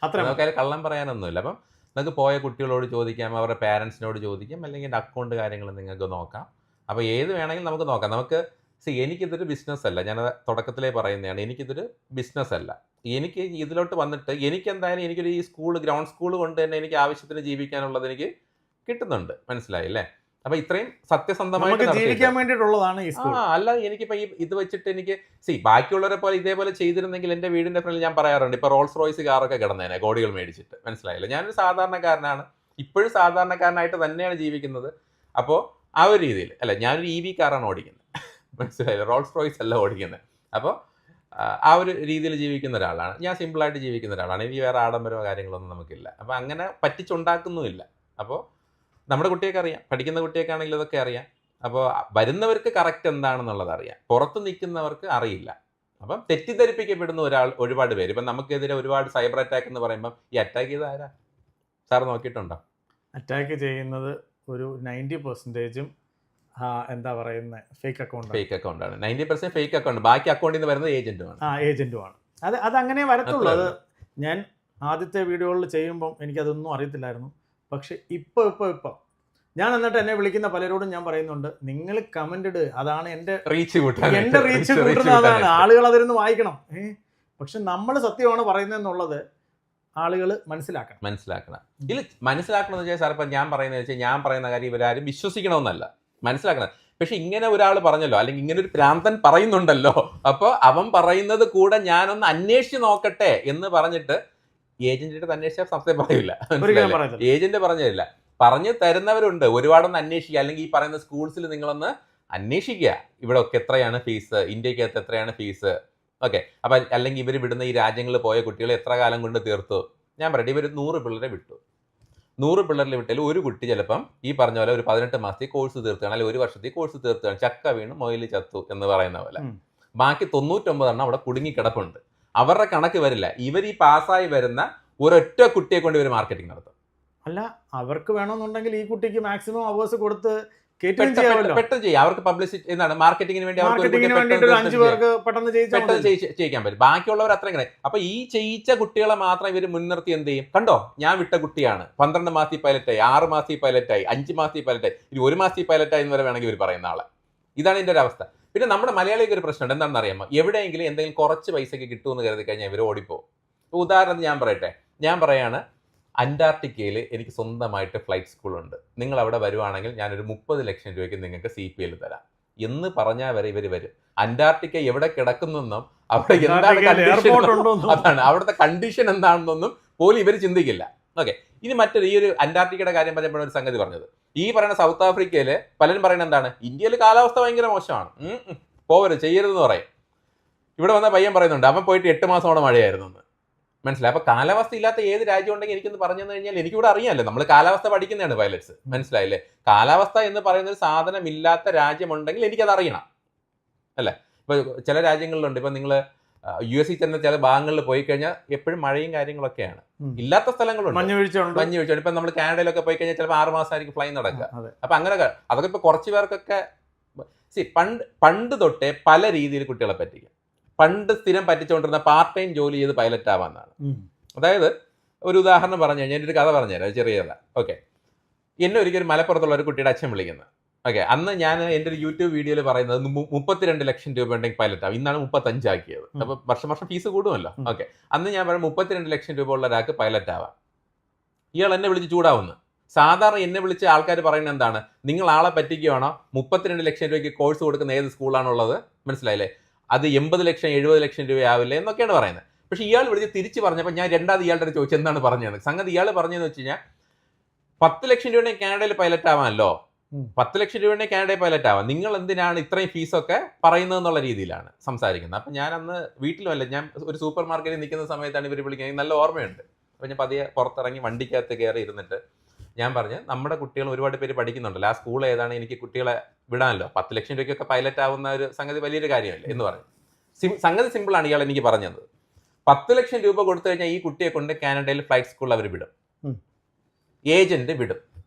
അത്ര നമുക്ക് അതിൽ കള്ളം പറയാനൊന്നുമില്ല. അപ്പം നിങ്ങൾക്ക് പോയ കുട്ടികളോട് ചോദിക്കാം, അവരുടെ പാരൻസിനോട് ചോദിക്കാം, അല്ലെങ്കിൽ എൻ്റെ അക്കൗണ്ട് കാര്യങ്ങൾ നിങ്ങൾക്ക് നോക്കാം. അപ്പോൾ ഏത് വേണമെങ്കിലും നമുക്ക് നോക്കാം. നമുക്ക് എനിക്കിതൊരു ബിസിനസ് അല്ല, ഞാൻ തുടക്കത്തിലേ പറയുന്നതാണ്, എനിക്കിതൊരു ബിസിനസ് അല്ല. എനിക്ക് ഇതിലോട്ട് വന്നിട്ട് എനിക്കെന്തായാലും എനിക്കൊരു ഈ ഗ്രൗണ്ട് സ്കൂൾ കൊണ്ട് തന്നെ എനിക്ക് ആവശ്യത്തിന് ജീവിക്കാനുള്ളത് എനിക്ക് കിട്ടുന്നുണ്ട്. മനസ്സിലായില്ലേ? അപ്പോൾ ഇത്രയും സത്യസന്ധമായിട്ട് ജീവിക്കാൻ വേണ്ടിയിട്ടുള്ളതാണ് ഈ സ്കൂൾ. അല്ല, എനിക്കിപ്പോൾ ഇത് വെച്ചിട്ട് എനിക്ക് ബാക്കിയുള്ളവരെ പോലെ ഇതേപോലെ ചെയ്തിരുന്നെങ്കിൽ എൻ്റെ വീടിൻ്റെ ഫ്രണ്ടിൽ ഞാൻ പറയാറുണ്ട്, ഇപ്പോൾ റോൾസ് റോയ്സ് കാറൊക്കെ കിടന്നേനെ കോടികൾ മേടിച്ചിട്ട്. മനസ്സിലായില്ല? ഞാനൊരു സാധാരണക്കാരനാണ്, ഇപ്പോഴും സാധാരണക്കാരനായിട്ട് തന്നെയാണ് ജീവിക്കുന്നത്. അപ്പോൾ ആ ഒരു രീതിയിൽ അല്ല, ഞാനൊരു EV കാറാണ് ഓടിക്കുന്നത്. മനസ്സിലായില്ല? റോൾസ് റോയ്സ് അല്ല ഓടിക്കുന്നത്. അപ്പോൾ ആ ഒരു രീതിയിൽ ജീവിക്കുന്ന ഒരാളാണ് ഞാൻ, സിമ്പിളായിട്ട് ജീവിക്കുന്ന ഒരാളാണ്. എനിക്ക് വേറെ ആഡംബരമോ കാര്യങ്ങളൊന്നും നമുക്കില്ല. അപ്പോൾ അങ്ങനെ പറ്റിച്ചുണ്ടാക്കുന്നുമില്ല. അപ്പോൾ നമ്മുടെ കുട്ടിയൊക്കെ അറിയാം, പഠിക്കുന്ന കുട്ടിയൊക്കെയാണെങ്കിൽ ഇതൊക്കെ അറിയാം. അപ്പോൾ വരുന്നവർക്ക് കറക്റ്റ് എന്താണെന്നുള്ളത് അറിയാം, പുറത്ത് നിൽക്കുന്നവർക്ക് അറിയില്ല. അപ്പം തെറ്റിദ്ധരിപ്പിക്കപ്പെടുന്ന ഒരുപാട് പേര്. ഇപ്പം നമുക്കെതിരെ ഒരുപാട് സൈബർ അറ്റാക്ക് എന്ന് പറയുമ്പം ഈ അറ്റാക്ക് ചെയ്ത ആരാ സാർ നോക്കിയിട്ടുണ്ടോ? അറ്റാക്ക് ചെയ്യുന്നത് ഒരു 90% എന്താ പറയുന്നത്, ഫേക്ക് അക്കൗണ്ടാണ്. 90% ഫേക്ക് അക്കൗണ്ട്, ബാക്കി അക്കൗണ്ടിൽ നിന്ന് വരുന്നത് ഏജന്റുമാണ്. അത് അങ്ങനെ വരത്തുള്ളൂ. അത് ഞാൻ ആദ്യത്തെ വീഡിയോകളിൽ ചെയ്യുമ്പം എനിക്കതൊന്നും അറിയത്തില്ലായിരുന്നു. പക്ഷെ ഇപ്പോൾ ഞാൻ എന്നിട്ട് എന്നെ വിളിക്കുന്ന പലരോടും ഞാൻ പറയുന്നുണ്ട്, നിങ്ങൾ കമന്റ് ഇട്, അതാണ് എൻ്റെ റീച്ച് കൂട്ടുന്നതാണ്, ആളുകൾ അതിരുന്ന് വായിക്കണം. പക്ഷെ നമ്മൾ സത്യമാണ് പറയുന്നതെന്നുള്ളത് ആളുകൾ മനസ്സിലാക്കണം. ഇതിൽ മനസ്സിലാക്കണം എന്ന് വെച്ചാൽ സാർ, ഇപ്പം ഞാൻ പറയുന്ന കാര്യം ഇവരാരും വിശ്വസിക്കണമെന്നല്ല, മനസ്സിലാക്കണം. പക്ഷെ ഇങ്ങനെ ഒരാൾ പറഞ്ഞല്ലോ, അല്ലെങ്കിൽ ഇങ്ങനെ ഒരു ഭ്രാന്തൻ പറയുന്നുണ്ടല്ലോ, അപ്പോൾ അവൻ പറയുന്നത് കൂടെ ഞാനൊന്ന് അന്വേഷിച്ച് നോക്കട്ടെ എന്ന് പറഞ്ഞിട്ട് ഏജന്റിന്റെ അന്വേഷിച്ചാൽ സത്യം പറയില്ല. ഏജന്റ് പറഞ്ഞില്ല, പറഞ്ഞു തരുന്നവരുണ്ട്, ഒരുപാടൊന്ന് അന്വേഷിക്കുക. അല്ലെങ്കിൽ ഈ പറയുന്ന സ്കൂൾസിൽ നിങ്ങളൊന്ന് അന്വേഷിക്കുക, ഇവിടെ ഒക്കെ എത്രയാണ് ഫീസ്, ഇന്ത്യക്കകത്ത് എത്രയാണ് ഫീസ്. ഓക്കെ, അപ്പം അല്ലെങ്കിൽ ഇവർ വിടുന്ന ഈ രാജ്യങ്ങളിൽ പോയ കുട്ടികളെ എത്ര കാലം കൊണ്ട് തീർത്തു. ഞാൻ പറയട്ടെ, ഇവർ 100 പിള്ളേരെ വിട്ടു. 100 പിള്ളേരിൽ വിട്ടാൽ ഒരു കുട്ടി ചിലപ്പം ഈ പറഞ്ഞ പോലെ ഒരു 18 മാസത്തിൽ കോഴ്സ് തീർത്തുകയാണ്, അല്ലെങ്കിൽ 1 വർഷത്തിൽ കോഴ്സ് തീർത്തുകയാണ്, ചക്ക വീണ് മൊയിൽ ചത്തു എന്ന് പറയുന്ന പോലെ. ബാക്കി 99 അവിടെ കുടുങ്ങിക്കിടപ്പുണ്ട്. അവരുടെ കണക്ക് വരില്ല. ഇവർ ഈ പാസ്സായി വരുന്ന ഒരൊറ്റ കുട്ടിയെ കൊണ്ട് ഇവർ മാർക്കറ്റിംഗ് നടത്തും. അല്ല, അവർക്ക് വേണമെന്നുണ്ടെങ്കിൽ ഈ കുട്ടിക്ക് മാക്സിമം അവേഴ്സ് കൊടുത്ത് പെട്ടെന്ന് ചെയ്യാം. അവർക്ക് പബ്ലിസിറ്റി എന്താണ്, മാർക്കറ്റിംഗിന് വേണ്ടി ചെയ്യിക്കാൻ പറ്റും. ബാക്കിയുള്ളവർ അത്ര ഇങ്ങനെ. അപ്പൊ ഈ ചെയ്യിച്ച കുട്ടികളെ മാത്രം ഇവർ മുൻനിർത്തി എന്ത് ചെയ്യും, കണ്ടോ ഞാൻ വിട്ട കുട്ടിയാണ്, 12 മാസത്തിൽ പൈലറ്റായി, 6 മാസത്തിൽ പൈലറ്റായി, 5 മാസത്തിൽ പൈലറ്റായി, 1 മാസത്തിൽ പൈലറ്റായി എന്ന് വരെ വേണമെങ്കിൽ ഇവർ പറയുന്ന ആളെ. ഇതാണ് ഇതിന്റെ ഒരു അവസ്ഥ. പിന്നെ നമ്മുടെ മലയാളിക്ക് ഒരു പ്രശ്നമുണ്ട്, എന്താണെന്ന് അറിയാമോ? എവിടെയെങ്കിലും എന്തെങ്കിലും കുറച്ച് പൈസയ്ക്ക് കിട്ടുമെന്ന് കരുതി കഴിഞ്ഞാൽ ഇവർ ഓടിപ്പോകും. ഉദാഹരണത്തിന് ഞാൻ പറയാണ്, അന്റാർട്ടിക്കയിൽ എനിക്ക് സ്വന്തമായിട്ട് ഫ്ലൈറ്റ് സ്കൂളുണ്ട്, നിങ്ങൾ അവിടെ വരുവാണെങ്കിൽ ഞാനൊരു 30 ലക്ഷം രൂപയ്ക്ക് നിങ്ങൾക്ക് CPL തരാം എന്ന് പറഞ്ഞാൽ വരെ ഇവർ വരും. അന്റാർട്ടിക്ക എവിടെ കിടക്കുന്നെന്നും അവിടെ എന്താണ് കണ്ടീഷൻ, അതാണ് അവിടുത്തെ കണ്ടീഷൻ എന്താണെന്നൊന്നും പോലും ഇവർ ചിന്തിക്കില്ല. ഓക്കെ, ഇനി ഈ ഒരു അന്റാർട്ടിക്കയുടെ കാര്യം പറഞ്ഞപ്പോൾ ഒരു സംഗതി പറഞ്ഞത്, ഈ പറയുന്ന സൗത്ത് ആഫ്രിക്കയില് പലരും പറയുന്നത് എന്താണ്, ഇന്ത്യയിൽ കാലാവസ്ഥ ഭയങ്കര മോശമാണ്, പോവരുത് ചെയ്യരുതെന്ന് പറയും. ഇവിടെ വന്ന പയ്യൻ പറയുന്നുണ്ട് അവൻ പോയിട്ട് 8 മാസം അവിടെ മഴയായിരുന്നു എന്ന്. മനസ്സിലായി? അപ്പൊ കാലാവസ്ഥ ഇല്ലാത്ത ഏത് രാജ്യം ഉണ്ടെങ്കിൽ എനിക്കൊന്ന് പറഞ്ഞു തന്നു കഴിഞ്ഞാൽ എനിക്കിവിടെ അറിയാമല്ലോ, നമ്മൾ കാലാവസ്ഥ പഠിക്കുന്നതാണ് പൈലറ്റ്സ്. മനസ്സിലായില്ലേ? കാലാവസ്ഥ എന്ന് പറയുന്ന ഒരു സാധനം ഇല്ലാത്ത രാജ്യമുണ്ടെങ്കിൽ എനിക്കത് അറിയണം അല്ലേ. ഇപ്പൊ ചില രാജ്യങ്ങളിലുണ്ട്, ഇപ്പൊ നിങ്ങൾ US ചെന്ന ചില ഭാഗങ്ങളിൽ പോയി കഴിഞ്ഞാൽ എപ്പോഴും മഴയും കാര്യങ്ങളൊക്കെയാണ്. ഇല്ലാത്ത സ്ഥലങ്ങളുണ്ട്, മഞ്ഞ് വീഴ്ച. ഇപ്പൊ നമ്മൾ കാനഡയിലൊക്കെ പോയി കഴിഞ്ഞാൽ ചിലപ്പോൾ 6 മാസമായിരിക്കും ഫ്ലൈ നടക്കുക. അപ്പൊ അങ്ങനെ അതൊക്കെ ഇപ്പൊ കുറച്ച് പേർക്കൊക്കെ പണ്ട് തൊട്ടേ പല രീതിയിൽ കുട്ടികളെ പറ്റിക്കാം. പണ്ട് സ്ഥിരം പറ്റിച്ചുകൊണ്ടിരുന്ന പാർട്ട് ടൈം ജോലി ചെയ്ത് പൈലറ്റ് ആവാന്നാണ്. അതായത് ഒരു ഉദാഹരണം പറഞ്ഞു കഴിഞ്ഞാൽ എൻ്റെ ഒരു കഥ പറഞ്ഞുതരാം, അത് ചെറിയ കഥ. ഓക്കെ, എന്നെ ഒരിക്കലും മലപ്പുറത്തുള്ള ഒരു കുട്ടിയുടെ അച്ഛൻ വിളിക്കുന്നത്. ഓക്കെ, അന്ന് ഞാൻ എൻ്റെ ഒരു യൂട്യൂബ് വീഡിയോയിൽ പറയുന്നത് 32 ലക്ഷം രൂപ ഉണ്ടെങ്കിൽ പൈലറ്റ് ആവും. ഇന്നാണ് 35 ആക്കിയത്. അപ്പൊ വർഷം ഫീസ് കൂടുമല്ലോ. ഓക്കെ, അന്ന് ഞാൻ പറഞ്ഞു 32 ലക്ഷം രൂപ ഉള്ള ഒരാൾക്ക് പൈലറ്റ് ആവാം. ഇയാൾ എന്നെ വിളിച്ച് ചൂടാവുന്നു. സാധാരണ എന്നെ വിളിച്ച് ആൾക്കാർ പറയുന്നത് എന്താണ്, നിങ്ങൾ ആളെ പറ്റിക്കുകയാണോ, 32 ലക്ഷം രൂപയ്ക്ക് കോഴ്സ് കൊടുക്കുന്ന ഏത് സ്കൂളാണുള്ളത്, മനസ്സിലായില്ലേ, അത് 80 ലക്ഷം 70 ലക്ഷം രൂപയാവില്ലേ എന്നൊക്കെയാണ് പറയുന്നത്. പക്ഷേ ഇയാൾ വിളിച്ച് തിരിച്ച് പറഞ്ഞപ്പോൾ ഞാൻ രണ്ടാമത് ഇയാളുടെ ചോദിച്ചു എന്താണ് പറഞ്ഞത്. സംഗതി ഇയാൾ പറഞ്ഞതെന്ന് വെച്ച് കഴിഞ്ഞാൽ 10 ലക്ഷം രൂപയുടെ കാനഡയിൽ പൈലറ്റ് ആവാമല്ലോ, 10 ലക്ഷം രൂപയുടെ കാനഡയിൽ പൈലറ്റ് ആവാം, നിങ്ങൾ എന്തിനാണ് ഇത്രയും ഫീസൊക്കെ പറയുന്നത് എന്നുള്ള രീതിയിലാണ് സംസാരിക്കുന്നത്. അപ്പം ഞാൻ അന്ന് വീട്ടിലുമല്ല, ഞാൻ ഒരു സൂപ്പർ മാർക്കറ്റിൽ നിൽക്കുന്ന സമയത്താണ് ഇവർ വിളിക്കുന്നത്, നല്ല ഓർമ്മയുണ്ട്. അപ്പം ഞാൻ പതിയെ പുറത്തിറങ്ങി വണ്ടിക്കകത്ത് കയറി ഇരുന്നിട്ട് ഞാൻ പറഞ്ഞു, നമ്മുടെ കുട്ടികൾ ഒരുപാട് പേര് പഠിക്കുന്നുണ്ടല്ലോ, ആ സ്കൂൾ ഏതാണ്, എനിക്ക് കുട്ടികളെ വിടാമല്ലോ, 10 ലക്ഷം രൂപയ്ക്കൊക്കെ പൈലറ്റ് ആവുന്ന ഒരു സംഗതി വലിയൊരു കാര്യമല്ലേ എന്ന് പറഞ്ഞു. സംഗതി സിമ്പിളാണ് ഇയാൾ എനിക്ക് പറഞ്ഞത്. 10 ലക്ഷം രൂപ കൊടുത്തു കഴിഞ്ഞാൽ ഈ കുട്ടിയെ കൊണ്ട് കാനഡയിൽ ഫ്ലൈറ്റ് സ്കൂളിൽ അവർ വിടും, ഏജന്റ് വിടും.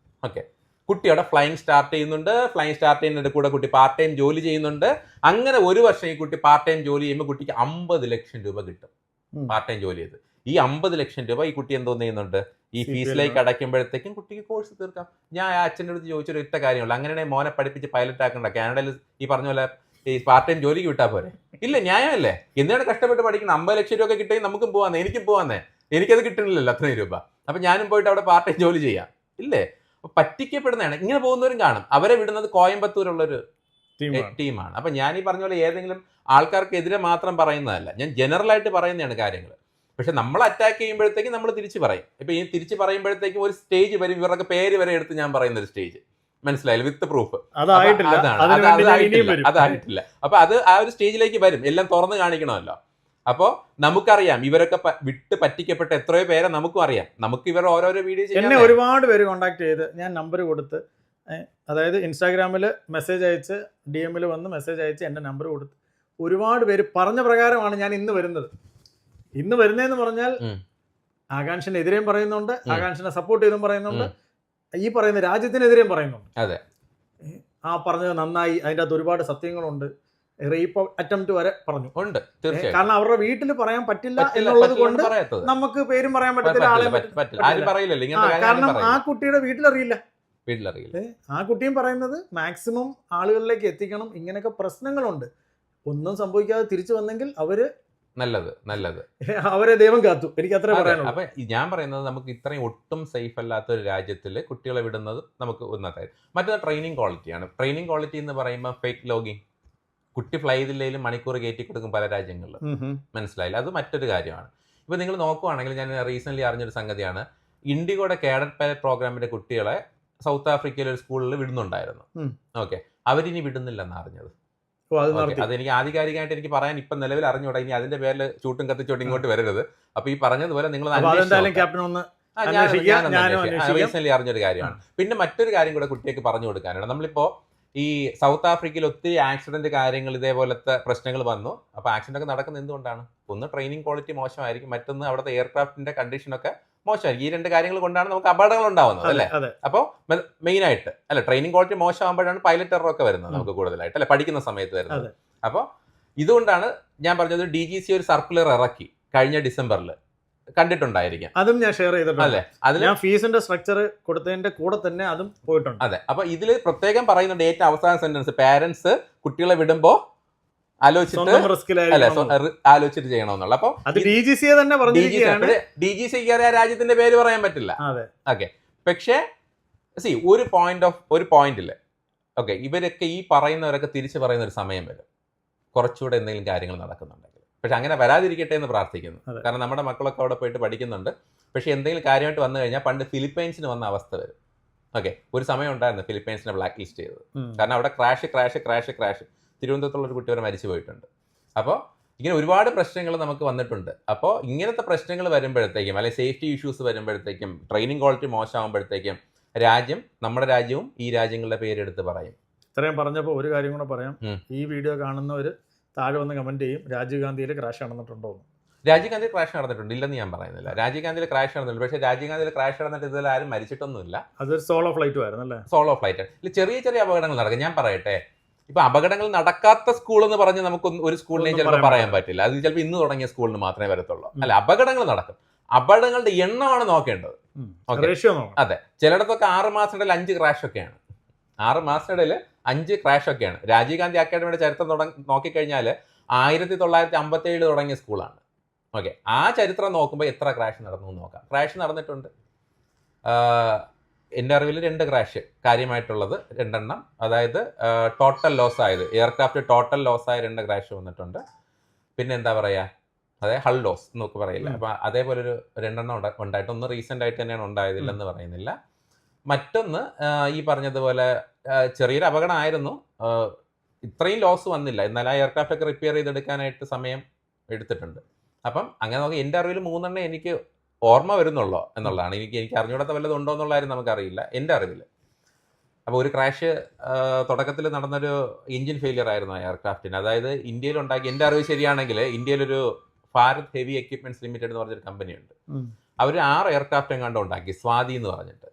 ഓക്കെ, കുട്ടി അവിടെ ഫ്ലൈങ് സ്റ്റാർട്ട് ചെയ്യുന്നുണ്ട്, ഫ്ലൈങ് സ്റ്റാർട്ട് ചെയ്യുന്നതിന്റെ കൂടെ കുട്ടി പാർട്ട് ടൈം ജോലി ചെയ്യുന്നുണ്ട്. അങ്ങനെ ഒരു വർഷം ഈ കുട്ടി പാർട്ട് ടൈം ജോലി ചെയ്യുമ്പോൾ കുട്ടിക്ക് 50 ലക്ഷം രൂപ കിട്ടും പാർട്ട് ടൈം ജോലി ചെയ്ത്. ഈ 50 ലക്ഷം രൂപ ഈ കുട്ടി എന്തോന്ന് ചെയ്യുന്നുണ്ട്, ഈ ഫീസിലേക്ക് അടയ്ക്കുമ്പോഴത്തേക്കും കുട്ടിക്ക് കോഴ്സ് തീർക്കാം. ഞാൻ ആ അച്ഛൻ്റെ അടുത്ത് ചോദിച്ചൊരു ഒറ്റ കാര്യമുള്ളൂ, അങ്ങനെയാണെങ്കിൽ മോനെ പഠിപ്പിച്ച് പൈലറ്റ് ആക്കണ്ട, കാനഡയിൽ ഈ പറഞ്ഞ പോലെ ഈ പാർട്ട് ടൈം ജോലിക്ക് വിട്ടാൽ പോരെ? ഇല്ല, ന്യായമല്ലേ, എന്തിനാണ് കഷ്ടപ്പെട്ട് പഠിക്കണം, 50 ലക്ഷം രൂപ കിട്ടുമെങ്കിൽ നമുക്കും പോവാന്നേ, എനിക്കും പോവാന്നേ, എനിക്കത് കിട്ടുന്നില്ലല്ലോ അത്രയും രൂപ. അപ്പം ഞാനും പോയിട്ട് അവിടെ പാർട്ട് ടൈം ജോലി ചെയ്യാം, ഇല്ലേ? പറ്റിക്കപ്പെടുന്നതാണ്. ഇങ്ങനെ പോകുന്നവരും കാണും. അവരെ വിടുന്നത് കോയമ്പത്തൂരുള്ളൊരു ടീമാണ്. അപ്പം ഞാൻ ഈ പറഞ്ഞ പോലെ ഏതെങ്കിലും ആൾക്കാർക്കെതിരെ മാത്രം പറയുന്നതല്ല, ഞാൻ ജനറൽ ആയിട്ട് പറയുന്നതാണ് കാര്യങ്ങൾ. പക്ഷെ നമ്മൾ അറ്റാക്ക് ചെയ്യുമ്പോഴത്തേക്കും നമ്മൾ തിരിച്ചു പറയും. ഇപ്പൊ ഈ തിരിച്ചു പറയുമ്പോഴത്തേക്കും ഒരു സ്റ്റേജ് വരും, ഇവരുടെ പേര് വരെ എടുത്ത് ഞാൻ പറയുന്ന ഒരു സ്റ്റേജ്, മനസ്സിലായില്ല, വിത്ത് പ്രൂഫ്. അതായിട്ടില്ല. അപ്പൊ അത് ആ ഒരു സ്റ്റേജിലേക്ക് വരും, എല്ലാം തുറന്ന് കാണിക്കണമല്ലോ. അപ്പോൾ നമുക്കറിയാം ഇവരൊക്കെ വിട്ട് പറ്റിക്കപ്പെട്ട എത്രയോ പേരെ നമുക്കും അറിയാം. നമുക്ക് ഇവർ ഓരോരോ വീഡിയോ എന്നെ ഒരുപാട് പേര് കോൺടാക്ട് ചെയ്ത് ഞാൻ നമ്പർ കൊടുത്ത്, അതായത് ഇൻസ്റ്റാഗ്രാമിൽ മെസ്സേജ് അയച്ച് DM വന്ന് മെസ്സേജ് അയച്ച് എൻ്റെ നമ്പർ കൊടുത്ത് ഒരുപാട് പേര് പറഞ്ഞ പ്രകാരമാണ് ഞാൻ ഇന്ന് വരുന്നത്. ഇന്ന് വരുന്നതെന്ന് പറഞ്ഞാൽ ആകാംക്ഷനെതിരെയും പറയുന്നുണ്ട്, ആകാംക്ഷനെ സപ്പോർട്ട് ചെയ്തും പറയുന്നുണ്ട്, ഈ പറയുന്ന രാജ്യത്തിനെതിരെയും പറയുന്നുണ്ട്. അതെ, ആ പറഞ്ഞത് നന്നായി, അതിൻ്റെ അകത്ത് ഒരുപാട് സത്യങ്ങളുണ്ട്. റേപ്പ് അറ്റംപ്റ്റ് വരെ പറഞ്ഞു ഉണ്ട്. കാരണം അവരുടെ വീട്ടിൽ പറയാൻ പറ്റില്ല എന്നുള്ളത് കൊണ്ട് നമുക്ക് പേരും പറയാൻ പറ്റത്തില്ല, ആളെ കാരണം ആ കുട്ടിയുടെ വീട്ടിലറിയില്ല. ആ കുട്ടിയും പറയുന്നത് മാക്സിമം ആളുകളിലേക്ക് എത്തിക്കണം, ഇങ്ങനെയൊക്കെ പ്രശ്നങ്ങളുണ്ട്, ഒന്നും സംഭവിക്കാതെ തിരിച്ചു വന്നെങ്കിൽ അവര് നല്ലത് അവരെ ദൈവം കാത്തു. എനിക്ക് അത്ര പറയാനുള്ളൂ. അപ്പൊ ഞാൻ പറയുന്നത്, നമുക്ക് ഇത്രയും ഒട്ടും സേഫ് അല്ലാത്ത ഒരു രാജ്യത്തിൽ കുട്ടികളെ വിടുന്നത് നമുക്ക് ഒന്നാമത്തെ. മറ്റൊരു ട്രെയിനിങ് ക്വാളിറ്റിയാണ്. ട്രെയിനിങ് ക്വാളിറ്റി എന്ന് പറയുമ്പോൾ ഫേക്ക് ലോഗിങ്, കുട്ടി ഫ്ലൈ ചെയ്തില്ലെങ്കിലും മണിക്കൂർ കയറ്റി കൊടുക്കും പല രാജ്യങ്ങളിലും, മനസ്സിലായില്ല, അത് മറ്റൊരു കാര്യമാണ്. ഇപ്പൊ നിങ്ങൾ നോക്കുവാണെങ്കിൽ, ഞാൻ റീസെന്റ് അറിഞ്ഞൊരു സംഗതിയാണ്, ഇൻഡിഗോയുടെ കാഡറ്റ് പൈലറ്റ് പ്രോഗ്രാമിന്റെ കുട്ടികളെ സൗത്ത് ആഫ്രിക്കയിലെ ഒരു സ്കൂളിൽ വിടുന്നുണ്ടായിരുന്നു. ഓക്കെ, അവരിനി വിടുന്നില്ലെന്ന് അറിഞ്ഞത്. അതെനിക്ക് ആധികാരികമായിട്ട് എനിക്ക് പറയാൻ ഇപ്പൊ നിലവിൽ അറിഞ്ഞൂടാ, ഇനി അതിന്റെ പേരിൽ ചൂട്ടും കത്തിച്ചോട്ടും ഇങ്ങോട്ട് വരരുത്. അപ്പൊ ഈ പറഞ്ഞതുപോലെ നിങ്ങൾ റീസെന്റ് അറിഞ്ഞൊരു കാര്യമാണ്. പിന്നെ മറ്റൊരു കാര്യം കൂടെ കുട്ടികൾക്ക് പറഞ്ഞു കൊടുക്കാനാണ്. നമ്മളിപ്പോ ഈ സൗത്ത് ആഫ്രിക്കയിൽ ഒത്തിരി ആക്സിഡന്റ് കാര്യങ്ങൾ, ഇതേപോലത്തെ പ്രശ്നങ്ങൾ വന്നു. അപ്പൊ ആക്സിഡന്റ് ഒക്കെ നടക്കുന്നത് എന്തുകൊണ്ടാണ്? ഒന്ന് ട്രെയിനിങ് ക്വാളിറ്റി മോശമായിരിക്കും, മറ്റൊന്ന് അവിടുത്തെ എയർക്രാഫ്റ്റിന്റെ കണ്ടീഷനൊക്കെ മോശമായിരിക്കും. ഈ രണ്ട് കാര്യങ്ങൾ കൊണ്ടാണ് നമുക്ക് അപകടങ്ങൾ ഉണ്ടാവുന്നത്, അല്ലേ? അപ്പോൾ മെയിൻ ആയിട്ട് അല്ലെ, ട്രെയിനിങ് ക്വാളിറ്റി മോശമാകുമ്പോഴാണ് പൈലറ്റ് എറർ ഒക്കെ വരുന്നത് നമുക്ക് കൂടുതലായിട്ട്, അല്ലെ, പഠിക്കുന്ന സമയത്ത് വരുന്നത്. അപ്പോൾ ഇതുകൊണ്ടാണ് ഞാൻ പറഞ്ഞത്, DGC ഒരു സർക്കുലർ ഇറക്കി കഴിഞ്ഞ ഡിസംബറിൽ, കണ്ടിട്ടുണ്ടായിരിക്കാം. അതും ഞാൻ ഷെയർ ചെയ്തിട്ടുണ്ട്. അല്ലെ, അതിൽ ഞാൻ ഫീസിന്റെ സ്ട്രക്ചർ കൊടുത്തതിന്റെ കൂടെ തന്നെ അതും പോയിട്ടുണ്ട്. അതെ, അപ്പൊ ഇതിൽ പ്രത്യേകം പറയുന്നുണ്ട്, ഏറ്റവും അവസാന സെന്റൻസ്, പാരന്റ്സ് കുട്ടികളെ വിടുമ്പോ ആലോചിച്ചിട്ട് ചെയ്യണമെന്നുള്ള. അപ്പൊ DGCക്ക് അറിയാൻ രാജ്യത്തിന്റെ പേര് പറയാൻ പറ്റില്ല. ഓക്കെ, പക്ഷേ ഒരു പോയിന്റില് ഓക്കെ, ഇവരൊക്കെ ഈ പറയുന്നവരൊക്കെ തിരിച്ചു പറയുന്ന ഒരു സമയം വരും, കുറച്ചുകൂടെ എന്തെങ്കിലും കാര്യങ്ങൾ നടക്കുന്നുണ്ടെങ്കിൽ. പക്ഷെ അങ്ങനെ വരാതിരിക്കട്ടെ എന്ന് പ്രാർത്ഥിക്കുന്നു. കാരണം നമ്മുടെ മക്കളൊക്കെ അവിടെ പോയിട്ട് പഠിക്കുന്നുണ്ട്. പക്ഷെ എന്തെങ്കിലും കാര്യമായിട്ട് വന്നു കഴിഞ്ഞാൽ, പണ്ട് ഫിലിപ്പൈൻസിന് വന്ന അവസ്ഥ വരും. ഓക്കെ, ഒരു സമയം ഉണ്ടായിരുന്നു ഫിലിപ്പൈൻസിനെ ബ്ലാക്ക് ലിസ്റ്റ് ചെയ്തത്. കാരണം അവിടെ ക്രാഷ് തിരുവനന്തപുരത്തുള്ള ഒരു കുട്ടി വരെ മരിച്ചു പോയിട്ടുണ്ട്. അപ്പോൾ ഇങ്ങനെ ഒരുപാട് പ്രശ്നങ്ങൾ നമുക്ക് വന്നിട്ടുണ്ട്. അപ്പോൾ ഇങ്ങനത്തെ പ്രശ്നങ്ങൾ വരുമ്പോഴത്തേക്കും, അല്ലെങ്കിൽ സേഫ്റ്റി ഇഷ്യൂസ് വരുമ്പോഴത്തേക്കും, ട്രെയിനിങ് ക്വാളിറ്റി മോശമാകുമ്പോഴത്തേക്കും നമ്മുടെ രാജ്യവും ഈ രാജ്യങ്ങളുടെ പേരെടുത്ത് പറയും. ഇത്രയും പറഞ്ഞപ്പോൾ ഒരു കാര്യം കൂടെ പറയാം. ഈ വീഡിയോ കാണുന്നവർ താഴെ വന്ന് കമന്റ് ചെയ്യും, രാജീവ് ഗാന്ധിയിൽ ക്രാഷ് നടന്നിട്ടുണ്ടോ എന്ന്. രാജീവ് ഗാന്ധി ക്രാഷ് നടന്നിട്ടുണ്ട്, ഇല്ലെന്ന് ഞാൻ പറയുന്നില്ല. രാജീവ് ഗാന്ധിയിൽ ക്രാഷ് നടന്നില്ല. പക്ഷേ രാജീവ് ഗാന്ധിയിൽ ക്രാഷ് നടന്നിട്ട് ഇതിൽ ആരും മരിച്ചിട്ടൊന്നുമില്ല. അതൊരു സോളോ ഫ്ലൈറ്റ് ആയിരുന്നു അല്ലേ? Solo flight. ഇല്ല, ചെറിയ ചെറിയ അപകടങ്ങൾ നടക്കും. ഞാൻ പറയട്ടെ, ഇപ്പൊ അപകടങ്ങൾ നടക്കാത്ത സ്കൂൾ എന്ന് പറഞ്ഞ് നമുക്ക് ഒരു സ്കൂളിനെയും ചിലപ്പോൾ പറയാൻ പറ്റില്ല. അത് ചിലപ്പോൾ ഇന്ന് തുടങ്ങിയ സ്കൂളിന് മാത്രമേ വരത്തുള്ളൂ. അല്ല, അപകടങ്ങൾ നടക്കും. അപകടങ്ങളുടെ എണ്ണമാണ് നോക്കേണ്ടത്. അതെ, ചിലയിടത്തൊക്കെ 6 മാസത്തിനിടയിൽ 5 ക്രാഷ് ഒക്കെയാണ്. 6 മാസത്തിനിടയിൽ 5 ക്രാഷ് ഒക്കെയാണ്. രാജീവ് ഗാന്ധി അക്കാഡമിയുടെ ചരിത്രം നോക്കിക്കഴിഞ്ഞാൽ 1957 തുടങ്ങിയ സ്കൂളാണ്. ഓക്കെ, ആ ചരിത്രം നോക്കുമ്പോൾ എത്ര ക്രാഷ് നടന്നു എന്ന് നോക്കാം. ക്രാഷ് നടന്നിട്ടുണ്ട്. എൻ്റെ അറിവിൽ 2 ക്രാഷ് കാര്യമായിട്ടുള്ളത്, 2 എണ്ണം. അതായത് ടോട്ടൽ ലോസ് ആയത്, എയർക്രാഫ്റ്റ് ടോട്ടൽ ലോസ് ആയ 2 ക്രാഷ് വന്നിട്ടുണ്ട്. പിന്നെ എന്താ പറയുക, അതായത് ഹൾ ലോസ് എന്നൊക്കെ പറയില്ല. അപ്പം അതേപോലെ ഒരു 2 എണ്ണം ഉണ്ടായിട്ട്, ഒന്ന് റീസെൻ്റ് ആയിട്ട് തന്നെയാണ് ഉണ്ടായതില്ലെന്ന് പറയുന്നില്ല. മറ്റൊന്ന് ഈ പറഞ്ഞതുപോലെ ചെറിയൊരു അപകടമായിരുന്നു, ഇത്രയും ലോസ് വന്നില്ല. എന്നാൽ ആ എയർക്രാഫ്റ്റ് ഒക്കെ റിപ്പയർ ചെയ്തെടുക്കാനായിട്ട് സമയം എടുത്തിട്ടുണ്ട്. അപ്പം അങ്ങനെ നോക്കി എൻ്റെ അറിവിൽ 3 എണ്ണം എനിക്ക് ഓർമ്മ വരുന്നുള്ളൂ എന്നുള്ളതാണ്. എനിക്ക് അറിഞ്ഞൂടാത്ത വല്ലതും ഉണ്ടോ എന്നുള്ളതായിരുന്നു നമുക്കറിയില്ല എൻ്റെ അറിവിൽ. അപ്പോൾ ഒരു ക്രാഷ് തുടക്കത്തിൽ നടന്നൊരു എഞ്ചിൻ ഫെയിലിയർ ആയിരുന്നു ആ എയർക്രാഫ്റ്റിന്. അതായത് ഇന്ത്യയിൽ ഉണ്ടാക്കി, എൻ്റെ അറിവ് ശരിയാണെങ്കിൽ ഇന്ത്യയിലൊരു ഭാരത് ഹെവി എക്യുപ്മെന്റ്സ് ലിമിറ്റഡ് എന്ന് പറഞ്ഞൊരു കമ്പനിയുണ്ട്. അവർ 6 എയർക്രാഫ്റ്റ് എങ്ങാണ്ട് ഉണ്ടാക്കി, സ്വാതി എന്ന് പറഞ്ഞിട്ട്.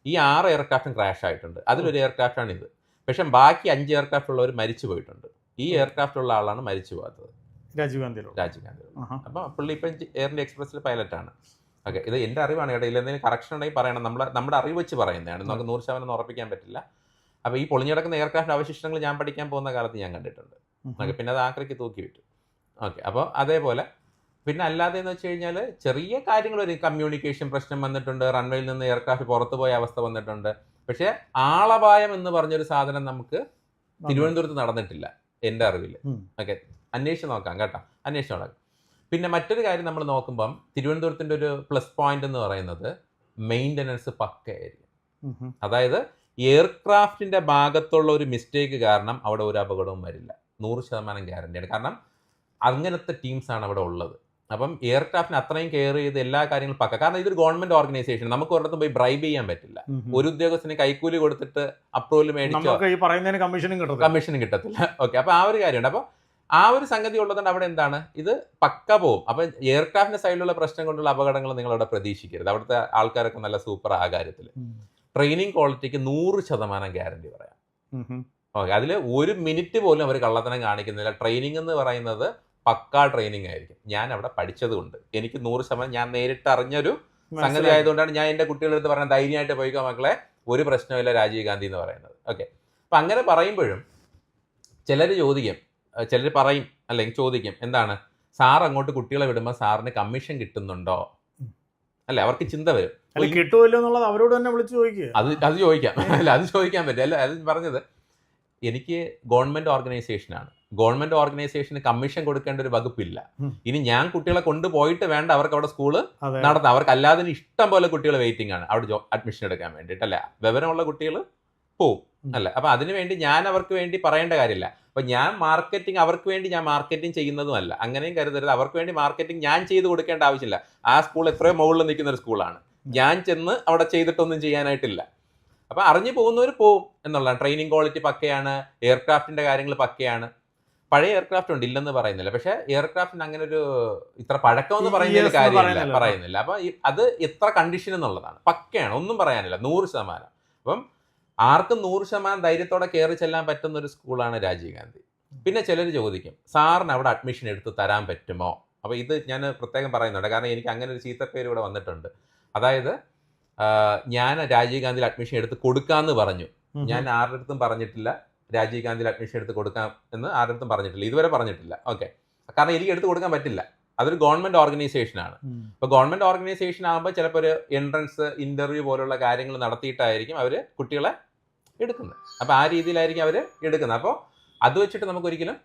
ഈ 6 എയർക്രാഫ്റ്റും ക്രാഷ് ആയിട്ടുണ്ട്. അതിലൊരു എയർക്രാഫ്റ്റാണ് ഇത്. പക്ഷെ ബാക്കി 5 എയർക്രാഫ്റ്റ് ഉള്ളവർ മരിച്ചു പോയിട്ടുണ്ട്. ഈ എയർക്രാഫ്റ്റ് ഉള്ള ആളാണ് മരിച്ചു പോകാത്തത്, രാജീവ് ഗാന്ധി. അപ്പോൾ പുള്ളി ഇപ്പം എയർ ഇന്ത്യ എക്സ്പ്രസ്സിൽ പൈലറ്റാണ്. ഓക്കെ, ഇത് എൻ്റെ അറിവാണ്. ഇടയിൽ എന്തെങ്കിലും കറക്ഷൻ ഉണ്ടെങ്കിൽ പറയണം. നമ്മുടെ അറിവ് വെച്ച് പറയുന്നതാണ്, നമുക്ക് 100% ഉറപ്പിക്കാൻ പറ്റില്ല. അപ്പോൾ ഈ പൊളിഞ്ഞു കിടക്കുന്ന എയർക്രാഫ്റ്റ് അവശിഷ്ടങ്ങൾ ഞാൻ പഠിക്കാൻ പോകുന്ന കാലത്ത് ഞാൻ കണ്ടിട്ടുണ്ട്. ഓക്കെ, പിന്നെ അത് ആക്രയ്ക്ക് തൂക്കി വിട്ടു. ഓക്കെ, അപ്പോൾ അതേപോലെ പിന്നെ അല്ലാതെ എന്ന് വെച്ച് കഴിഞ്ഞാൽ ചെറിയ കാര്യങ്ങൾ, ഒരു കമ്മ്യൂണിക്കേഷൻ പ്രശ്നം വന്നിട്ടുണ്ട്, റൺവേയിൽ നിന്ന് എയർക്രാഫ്റ്റ് പുറത്തു പോയ അവസ്ഥ വന്നിട്ടുണ്ട്. പക്ഷേ ആളപായം എന്ന് പറഞ്ഞൊരു സാധനം നമുക്ക് തിരുവനന്തപുരത്ത് നടന്നിട്ടില്ല എൻ്റെ അറിവിൽ. ഓക്കെ, അന്വേഷിച്ച് നോക്കാം കേട്ടോ, അന്വേഷിച്ച് നോക്കാം. പിന്നെ മറ്റൊരു കാര്യം നമ്മൾ നോക്കുമ്പം തിരുവനന്തപുരത്തിൻ്റെ ഒരു പ്ലസ് പോയിന്റ് എന്ന് പറയുന്നത് മെയിൻ്റനൻസ് പക്കയായിരിക്കും. അതായത് എയർക്രാഫ്റ്റിൻ്റെ ഭാഗത്തുള്ള ഒരു മിസ്റ്റേക്ക് കാരണം അവിടെ ഒരു അപകടവും വരില്ല, 100% ഗ്യാരണ്ടിയാണ്. കാരണം അങ്ങനത്തെ ടീംസാണ് അവിടെ ഉള്ളത്. അപ്പം എയർക്രാഫ്റ്റിന് അത്രയും കെയർ ചെയ്ത് എല്ലാ കാര്യങ്ങളും പക്ക. കാരണം ഇതൊരു ഗവൺമെന്റ് ഓർഗനൈസേഷൻ, നമുക്ക് ഒരിടത്തും പോയി ബ്രൈബ് ചെയ്യാൻ പറ്റില്ല. ഒരു ഉദ്യോഗസ്ഥന് കൈക്കൂലി കൊടുത്തിട്ട് അപ്രൂവൽ മേടിച്ചോ കമ്മീഷനും കിട്ടത്തില്ല. ഓക്കെ, അപ്പോൾ ആ ഒരു കാര്യമുണ്ട്. അപ്പോൾ ആ ഒരു സംഗതി ഉള്ളതുകൊണ്ട് അവിടെ എന്താണ്, ഇത് പക്ക പോവും. അപ്പം എയർക്രാഫ്റ്റിന്റെ സൈഡിലുള്ള പ്രശ്നം കൊണ്ടുള്ള അപകടങ്ങൾ നിങ്ങൾ അവിടെ പ്രതീക്ഷിക്കരുത്. അവിടുത്തെ ആൾക്കാരൊക്കെ നല്ല സൂപ്പർ ആ കാര്യത്തിൽ. ട്രെയിനിങ് ക്വാളിറ്റിക്ക് 100% ഗ്യാരണ്ടി പറയാം. ഓക്കെ, അതിൽ 1 മിനിറ്റ് പോലും അവർ കള്ളത്തനം കാണിക്കുന്നില്ല. ട്രെയിനിങ് എന്ന് പറയുന്നത് പക്കാ ട്രെയിനിങ് ആയിരിക്കും. ഞാൻ അവിടെ പഠിച്ചത് കൊണ്ട് എനിക്ക് 100%, ഞാൻ നേരിട്ട് അറിഞ്ഞൊരു സംഗതി ആയതുകൊണ്ടാണ് ഞാൻ എൻ്റെ കുട്ടികളുടെ അടുത്ത് പറഞ്ഞ ധൈര്യമായിട്ട് പോയിക്കോ മക്കളെ, ഒരു പ്രശ്നമില്ല രാജീവ് ഗാന്ധി എന്ന് പറയുന്നത്. ഓക്കെ, അപ്പം അങ്ങനെ പറയുമ്പോഴും ചിലർ പറയും അല്ലെങ്കിൽ ചോദിക്കും, എന്താണ് സാർ അങ്ങോട്ട് കുട്ടികളെ വിടുമ്പോൾ സാറിന് കമ്മീഷൻ കിട്ടുന്നുണ്ടോ? അല്ലെ, അവർക്ക് ചിന്ത വരും, കിട്ടുമല്ലോ എന്നുള്ളത് അവരോട് തന്നെ വിളിച്ച് ചോദിക്കുക. അത് ചോദിക്കാം. അല്ല, അത് ചോദിക്കാൻ പറ്റും. അല്ല, അത് പറഞ്ഞത് എനിക്ക് ഗവൺമെന്റ് ഓർഗനൈസേഷനാണ്. ഗവൺമെന്റ് ഓർഗനൈസേഷന് കമ്മീഷൻ കൊടുക്കേണ്ട ഒരു വകുപ്പില്ല. ഇനി ഞാൻ കുട്ടികളെ കൊണ്ടുപോയിട്ട് വേണ്ട അവർക്ക് അവിടെ സ്കൂള് നടത്താം. അവർക്ക് അല്ലാതെ ഇഷ്ടം പോലെ കുട്ടികൾ വെയിറ്റിംഗ് ആണ് അവിടെ അഡ്മിഷൻ എടുക്കാൻ വേണ്ടിയിട്ട്. അല്ല, വിവരമുള്ള കുട്ടികൾ പോവും. അല്ല, അപ്പൊ അതിനുവേണ്ടി ഞാൻ അവർക്ക് വേണ്ടി പറയേണ്ട കാര്യമില്ല. അപ്പൊ ഞാൻ അവർക്ക് വേണ്ടി ഞാൻ മാർക്കറ്റിംഗ് ചെയ്യുന്നതുമല്ല. അങ്ങനെയും കരുതരുത്, അവർക്ക് വേണ്ടി മാർക്കറ്റിംഗ് ഞാൻ ചെയ്ത് കൊടുക്കേണ്ട ആവശ്യമില്ല. ആ സ്കൂൾ എത്രയോ മുകളിൽ നിൽക്കുന്ന ഒരു സ്കൂളാണ്. ഞാൻ ചെന്ന് അവിടെ ചെയ്തിട്ടൊന്നും ചെയ്യാനായിട്ടില്ല. അപ്പം അറിഞ്ഞു പോകുന്നവർ പോവും എന്നുള്ളതാണ്. ട്രെയിനിങ് ക്വാളിറ്റി പക്കയാണ്, എയർക്രാഫ്റ്റിന്റെ കാര്യങ്ങൾ പക്കയാണ്. പഴയ എയർക്രാഫ്റ്റ് ഉണ്ട്, ഇല്ലെന്ന് പറയുന്നില്ല. പക്ഷേ എയർക്രാഫ്റ്റിന് അങ്ങനെ ഒരു ഇത്ര പഴക്കം എന്ന് പറയുന്നില്ല. അപ്പം അത് എത്ര കണ്ടീഷൻ എന്നുള്ളതാണ്. പക്കയാണ്, ഒന്നും പറയാനില്ല, 100%. അപ്പം ആർക്കും 100% ധൈര്യത്തോടെ കയറി ചെല്ലാൻ പറ്റുന്ന ഒരു സ്കൂളാണ് രാജീവ് ഗാന്ധി. പിന്നെ ചിലർ ചോദിക്കും, സാറിന് അവിടെ അഡ്മിഷൻ എടുത്ത് തരാൻ പറ്റുമോ? അപ്പോൾ ഇത് ഞാൻ പ്രത്യേകം പറയുന്നുണ്ട്, കാരണം എനിക്ക് അങ്ങനെ ഒരു ചീത്തപ്പേര് ഇവിടെ വന്നിട്ടുണ്ട്. അതായത് ഞാൻ രാജീവ് ഗാന്ധിയിൽ അഡ്മിഷൻ എടുത്ത് കൊടുക്കാമെന്ന് പറഞ്ഞു. ഞാൻ ആരുടെ അടുത്തും പറഞ്ഞിട്ടില്ല രാജീവ് ഗാന്ധിയിൽ അഡ്മിഷൻ എടുത്ത് കൊടുക്കാം എന്ന്, ആരുടെ അടുത്തും പറഞ്ഞിട്ടില്ല, ഇതുവരെ പറഞ്ഞിട്ടില്ല. ഓക്കെ, കാരണം എനിക്ക് എടുത്ത് കൊടുക്കാൻ പറ്റില്ല. അതൊരു ഗവൺമെന്റ് ഓർഗനൈസേഷനാണ്. അപ്പോൾ ഗവൺമെന്റ് ഓർഗനൈസേഷൻ ആകുമ്പോൾ ചിലപ്പോൾ ഒരു എൻട്രൻസ് ഇന്റർവ്യൂ പോലുള്ള കാര്യങ്ങൾ നടത്തിയിട്ടായിരിക്കും അവർ കുട്ടികളെ എടുക്കുന്നത്. അപ്പോൾ ആ രീതിയിലായിരിക്കും അവർ എടുക്കുന്നത്. അപ്പോൾ അത് വെച്ചിട്ട് നമുക്കൊരിക്കലും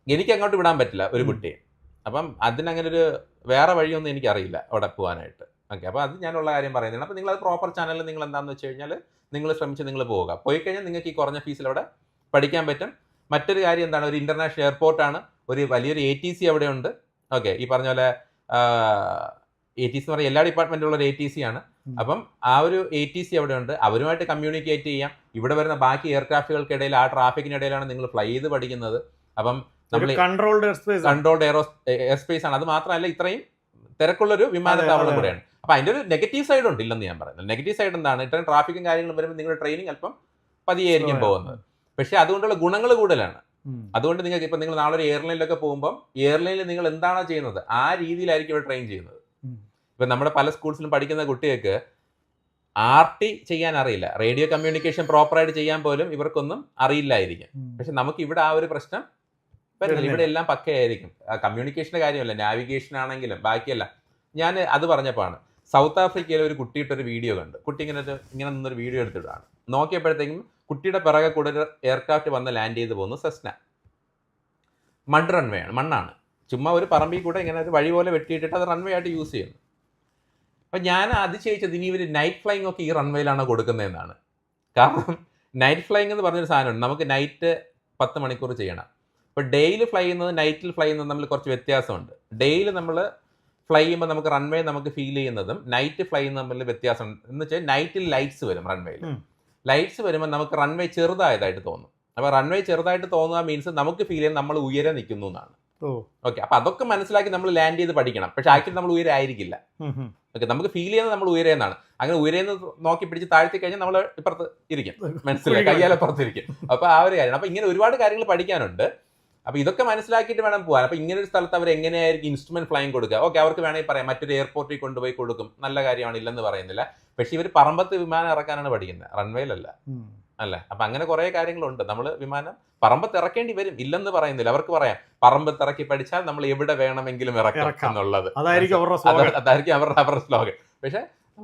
എനിക്ക് അങ്ങോട്ട് വിടാൻ പറ്റില്ല ഒരു കുട്ടിയെ. അപ്പം അതിനങ്ങനെ ഒരു വേറെ വഴിയൊന്നും എനിക്കറിയില്ല അവിടെ പോകാനായിട്ട്. ഓക്കെ, അപ്പോൾ അത് ഞാനുള്ള കാര്യം പറയുന്നത്. അപ്പോൾ നിങ്ങൾ അത് പ്രോപ്പർ ചാനലിൽ നിങ്ങൾ എന്താണെന്ന് വെച്ച് കഴിഞ്ഞാൽ നിങ്ങൾ ശ്രമിച്ച് നിങ്ങൾ പോവുക. പോയി കഴിഞ്ഞാൽ നിങ്ങൾക്ക് ഈ കുറഞ്ഞ ഫീസിൽ അവിടെ പഠിക്കാൻ പറ്റും. മറ്റൊരു കാര്യം എന്താണ്, ഒരു ഇന്റർനാഷണൽ എയർപോർട്ടാണ്, ഒരു വലിയൊരു ATC അവിടെ ഉണ്ട്. ഓക്കെ, ഈ പറഞ്ഞ പോലെ ATC എന്ന് പറഞ്ഞാൽ എല്ലാ ഡിപ്പാർട്ട്മെന്റിലുള്ള ഒരു ATC ആണ്. അപ്പം ആ ഒരു ATC അവിടെ ഉണ്ട്, അവരുമായിട്ട് കമ്മ്യൂണിക്കേറ്റ് ചെയ്യാം. ഇവിടെ വരുന്ന ബാക്കി എയർക്രാഫ്റ്റുകൾക്കിടയിൽ ആ ട്രാഫിക്കിനിടയിലാണ് നിങ്ങൾ ഫ്ലൈ ചെയ്ത് പഠിക്കുന്നത്. അപ്പം നമ്മൾ കൺട്രോൾഡ് എയർ സ്പേസ് ആണ്. അത് മാത്രമല്ല ഇത്രയും തിരക്കുള്ളൊരു വിമാനത്താവളം കൂടെയാണ്. അപ്പൊ അതിന്റെ ഒരു നെഗറ്റീവ് സൈഡ് ഉണ്ട്, ഇല്ലെന്ന് ഞാൻ പറയുന്നത്. നെഗറ്റീവ് സൈഡ് എന്താണ്, ഇത്രയും ട്രാഫിക്കും കാര്യങ്ങളും വരുമ്പോൾ നിങ്ങളുടെ ട്രെയിനിങ് അല്പം പതിയായിരിക്കും പോകുന്നത്. പക്ഷെ അതുകൊണ്ടുള്ള ഗുണങ്ങൾ കൂടുതലാണ്. അതുകൊണ്ട് നിങ്ങൾക്ക് ഇപ്പൊ നിങ്ങൾ നാളെ ഒരു എയർലൈനിലൊക്കെ പോകുമ്പോൾ എയർലൈനിൽ നിങ്ങൾ എന്താണോ ചെയ്യുന്നത് ആ രീതിയിലായിരിക്കും ഇവിടെ ട്രെയിൻ ചെയ്യുന്നത്. ഇപ്പൊ നമ്മുടെ പല സ്കൂൾസിലും പഠിക്കുന്ന കുട്ടികൾക്ക് RT ചെയ്യാൻ അറിയില്ല, റേഡിയോ കമ്മ്യൂണിക്കേഷൻ പ്രോപ്പറായിട്ട് ചെയ്യാൻ പോലും ഇവർക്കൊന്നും അറിയില്ലായിരിക്കും. പക്ഷെ നമുക്ക് ഇവിടെ ആ ഒരു പ്രശ്നം വരുന്നില്ല. ഇവിടെ എല്ലാം പക്കയായിരിക്കും. കമ്മ്യൂണിക്കേഷന്റെ കാര്യമല്ല, നാവിഗേഷൻ ആണെങ്കിലും ബാക്കിയല്ല. ഞാൻ അത് പറഞ്ഞപ്പോഴാണ് സൗത്ത് ആഫ്രിക്കയിലെ ഒരു കുട്ടിയിട്ടൊരു വീഡിയോ കണ്ട്. കുട്ടി ഇങ്ങനെ നിന്നൊരു വീഡിയോ എടുത്തിട്ടാണ് നോക്കിയപ്പോഴത്തേക്കും കുട്ടിയുടെ പിറകെ കൂടെ ഒരു എയർക്രാഫ്റ്റ് വന്ന് ലാൻഡ് ചെയ്ത് പോകുന്നു. സെസ്ന മഡ് റൺവേ ആണ്, മണ്ണാണ്. ചുമ്മാ ഒരു പറമ്പിൽ കൂടെ ഇങ്ങനെ ഒരു വഴി പോലെ വെട്ടിയിട്ടിട്ട് അത് റൺവേ ആയിട്ട് യൂസ് ചെയ്യുന്നു. അപ്പം ഞാൻ അതിശയിച്ചത് ഇനി ഇവർ നൈറ്റ് ഫ്ലൈങ് ഒക്കെ ഈ റൺവേയിലാണോ കൊടുക്കുന്നതെന്നാണ്. കാരണം നൈറ്റ് ഫ്ലൈങ് എന്ന് പറഞ്ഞൊരു സാധനമുണ്ട്. നമുക്ക് നൈറ്റ് 10 മണിക്കൂർ ചെയ്യണം. ഇപ്പോൾ ഡേയിൽ ഫ്ലൈ ചെയ്യുന്നത് നൈറ്റിൽ ഫ്ലൈ ചെയ്യുന്നത് തമ്മിൽ കുറച്ച് വ്യത്യാസമുണ്ട്. ഡേയിൽ നമ്മൾ ഫ്ലൈ ചെയ്യുമ്പോൾ നമുക്ക് റൺവേ നമുക്ക് ഫീൽ ചെയ്യുന്നതും നൈറ്റ് ഫ്ലൈ ചെയ്യുന്നതും തമ്മിൽ വ്യത്യാസമുണ്ട്. എന്ന് വെച്ചാൽ നൈറ്റിൽ ലൈറ്റ്സ് വരും, റൺവേയിൽ ലൈറ്റ്സ് വരുമ്പോൾ നമുക്ക് റൺവേ ചെറുതായതായിട്ട് തോന്നും. അപ്പോൾ റൺവേ ചെറുതായിട്ട് തോന്നുക മീൻസ് നമുക്ക് ഫീൽ ചെയ്യുന്നത് നമ്മൾ ഉയരെ നിൽക്കുന്നു എന്നാണ്. ഓക്കെ, അപ്പൊ അതൊക്കെ മനസ്സിലാക്കി നമ്മൾ ലാൻഡ് ചെയ്ത് പഠിക്കണം. പക്ഷെ ആക്ച്വലി നമ്മൾ ഉയരെ ആയിരിക്കില്ല. ഓക്കെ, നമുക്ക് ഫീൽ ചെയ്യുന്നത് നമ്മൾ ഉയരെന്നാണ്. അങ്ങനെ ഉയരെന്ന് നോക്കി പിടിച്ച് താഴ്ത്തി കഴിഞ്ഞാൽ നമ്മൾ ഇപ്പുറത്ത് ഇരിക്കും, മനസ്സിലായി, കയ്യാലെ പുറത്തിരിക്കും. അപ്പൊ ആ ഒരു കാര്യം. അപ്പൊ ഇങ്ങനെ ഒരുപാട് കാര്യങ്ങൾ പഠിക്കാനുണ്ട്. അപ്പൊ ഇതൊക്കെ മനസ്സിലാക്കിയിട്ട് വേണം പോകാൻ. അപ്പൊ ഇങ്ങനെ ഒരു സ്ഥലത്ത് അവർ എങ്ങനെയായിരിക്കും ഇൻസ്ട്രുമെന്റ് ഫ്ലൈങ് കൊടുക്കുക? ഓക്കെ, അവർക്ക് വേണമെങ്കിൽ പറയാം മറ്റൊരു എയർപോർട്ടിൽ കൊണ്ടുപോയി കൊടുക്കും, നല്ല കാര്യമാണ്, ഇല്ലെന്ന് പറയുന്നില്ല. പക്ഷെ ഇവർ പറമ്പത്ത് വിമാനം ഇറക്കാനാണ് പഠിക്കുന്നത്, റൺവേയിലല്ല അല്ലേ. അപ്പൊ അങ്ങനെ കുറെ കാര്യങ്ങളുണ്ട്. നമ്മൾ വിമാനം പറമ്പത്ത് ഇറക്കേണ്ടി വരും, ഇല്ലെന്ന് പറയുന്നില്ല. അവർക്ക് പറയാം പറമ്പത്ത് ഇറക്കി പഠിച്ചാൽ നമ്മൾ എവിടെ വേണമെങ്കിലും ഇറക്കാം എന്നുള്ളത്. അതായിരിക്കും അവരുടെ സ്ലോഗൻ. പക്ഷെ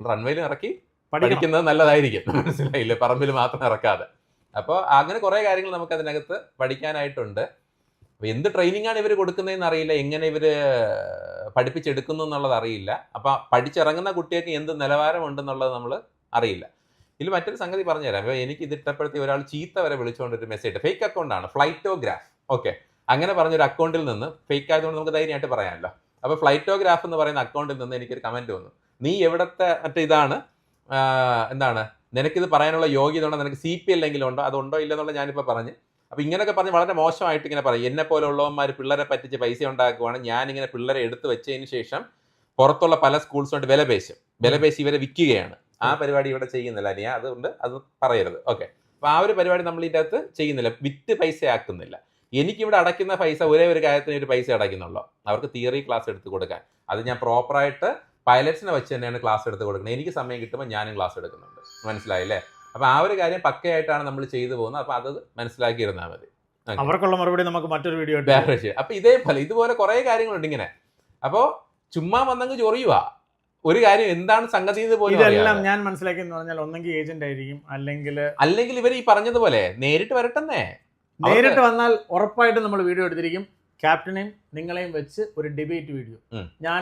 റൺവേയിലും ഇറക്കി പഠിക്കുന്നത് നല്ലതായിരിക്കും, മനസ്സിലായില്ലേ, പറമ്പിൽ മാത്രം ഇറക്കാതെ. അപ്പോൾ അങ്ങനെ കുറെ കാര്യങ്ങൾ നമുക്ക് അതിനകത്ത് പഠിക്കാനായിട്ടുണ്ട്. അപ്പോൾ എന്ത് ട്രെയിനിങ് ആണ് ഇവർ കൊടുക്കുന്നതെന്ന് അറിയില്ല, എങ്ങനെ ഇവർ പഠിപ്പിച്ചെടുക്കുന്നു എന്നുള്ളത് അറിയില്ല. അപ്പം പഠിച്ചിറങ്ങുന്ന കുട്ടികൾക്ക് എന്ത് നിലവാരമുണ്ടെന്നുള്ളത് നമ്മൾ അറിയില്ല. ഇതിൽ മറ്റൊരു സംഗതി പറഞ്ഞുതരാം. അപ്പോൾ എനിക്ക് ഇത് ഇഷ്ടപ്പെടുത്തി ഒരാൾ ചീത്ത വരെ വിളിച്ചുകൊണ്ടൊരു മെസ്സേജ്, ഫേക്ക് അക്കൗണ്ടാണ്, ഫ്ലൈറ്റോഗ്രാഫ്. ഓക്കെ, അങ്ങനെ പറഞ്ഞൊരു അക്കൗണ്ടിൽ നിന്ന്, ഫേക്ക് ആയതുകൊണ്ട് നമുക്ക് ധൈര്യമായിട്ട് പറയാമല്ലോ. അപ്പോൾ ഫ്ലൈറ്റോഗ്രാഫ് എന്ന് പറയുന്ന അക്കൗണ്ടിൽ നിന്ന് എനിക്കൊരു കമൻറ്റ് വന്നു, നീ എവിടത്തെ മറ്റേ ഇതാണ്, എന്താണ് നിനക്കിത് പറയാനുള്ള യോഗ്യത ഉണ്ടോ, നിനക്ക് CP അല്ലെങ്കിലും ഉണ്ടോ, അതുണ്ടോ ഇല്ലെന്നുള്ള ഞാനിപ്പോൾ പറഞ്ഞു. അപ്പോൾ ഇങ്ങനെയൊക്കെ പറഞ്ഞ് വളരെ മോശമായിട്ട് ഇങ്ങനെ പറയും. എന്നെ പോലെ ഉള്ളവന്മാർ പിള്ളേരെ പറ്റിച്ച് പൈസ ഉണ്ടാക്കുവാണ്, ഞാനിങ്ങനെ പിള്ളേരെ എടുത്ത് വെച്ചതിന് ശേഷം പുറത്തുള്ള പല സ്കൂൾസുമായിട്ട് വിലപേശി ഇവരെ വിൽക്കുകയാണ്. ആ പരിപാടി ഇവിടെ ചെയ്യുന്നില്ല ഞാൻ, അതുകൊണ്ട് അത് പറയരുത്. ഓക്കെ, അപ്പോൾ ആ ഒരു പരിപാടി നമ്മൾ ഇതിൻ്റെ അകത്ത് ചെയ്യുന്നില്ല, വിറ്റ് പൈസ ആക്കുന്നില്ല. എനിക്കിവിടെ അടയ്ക്കുന്ന പൈസ ഒരേ ഒരു കാര്യത്തിന് ഒരു പൈസ അടയ്ക്കുന്നുള്ളൂ, അവർക്ക് തിയറി ക്ലാസ് എടുത്ത് കൊടുക്കാൻ. അത് ഞാൻ പ്രോപ്പറായിട്ട് പൈലറ്റ്സിനെ വെച്ച് തന്നെയാണ് ക്ലാസ് എടുത്ത് കൊടുക്കുന്നത്. എനിക്ക് സമയം കിട്ടുമ്പോൾ ഞാനും ക്ലാസ് എടുക്കുന്നുണ്ട്, മനസ്സിലായില്ലേ. അപ്പോൾ ആ ഒരു കാര്യം പക്കയായിട്ടാണ് നമ്മൾ ചെയ്തു പോകുന്നത്. അപ്പോൾ അത് മനസ്സിലാക്കിയിരുന്നാൽ മതി. അവർക്കുള്ള മറുപടി നമുക്ക് മറ്റൊരു വീഡിയോ. അപ്പോൾ ഇതുപോലെ കുറേ കാര്യങ്ങളുണ്ട് ഇങ്ങനെ. അപ്പോൾ ചുമ്മാ വന്നെങ്കിൽ ചൊറിയുക ഒരു കാര്യം, എന്താണ് സംഗതി എന്ന് പോലും. ഇതെല്ലാം ഞാൻ മനസ്സിലാക്കിയെന്ന് പറഞ്ഞാൽ ഒന്നെങ്കിൽ ഏജന്റ് ആയിരിക്കും, അല്ലെങ്കിൽ ഇവർ ഈ പറഞ്ഞതുപോലെ നേരിട്ട് വരട്ടെന്നേ. നേരിട്ട് വന്നാൽ ഉറപ്പായിട്ടും നമ്മൾ വീഡിയോ എടുത്തിരിക്കും. ക്യാപ്റ്റനെയും നിങ്ങളെയും വെച്ച് ഒരു ഡിബേറ്റ് വീഡിയോ ഞാൻ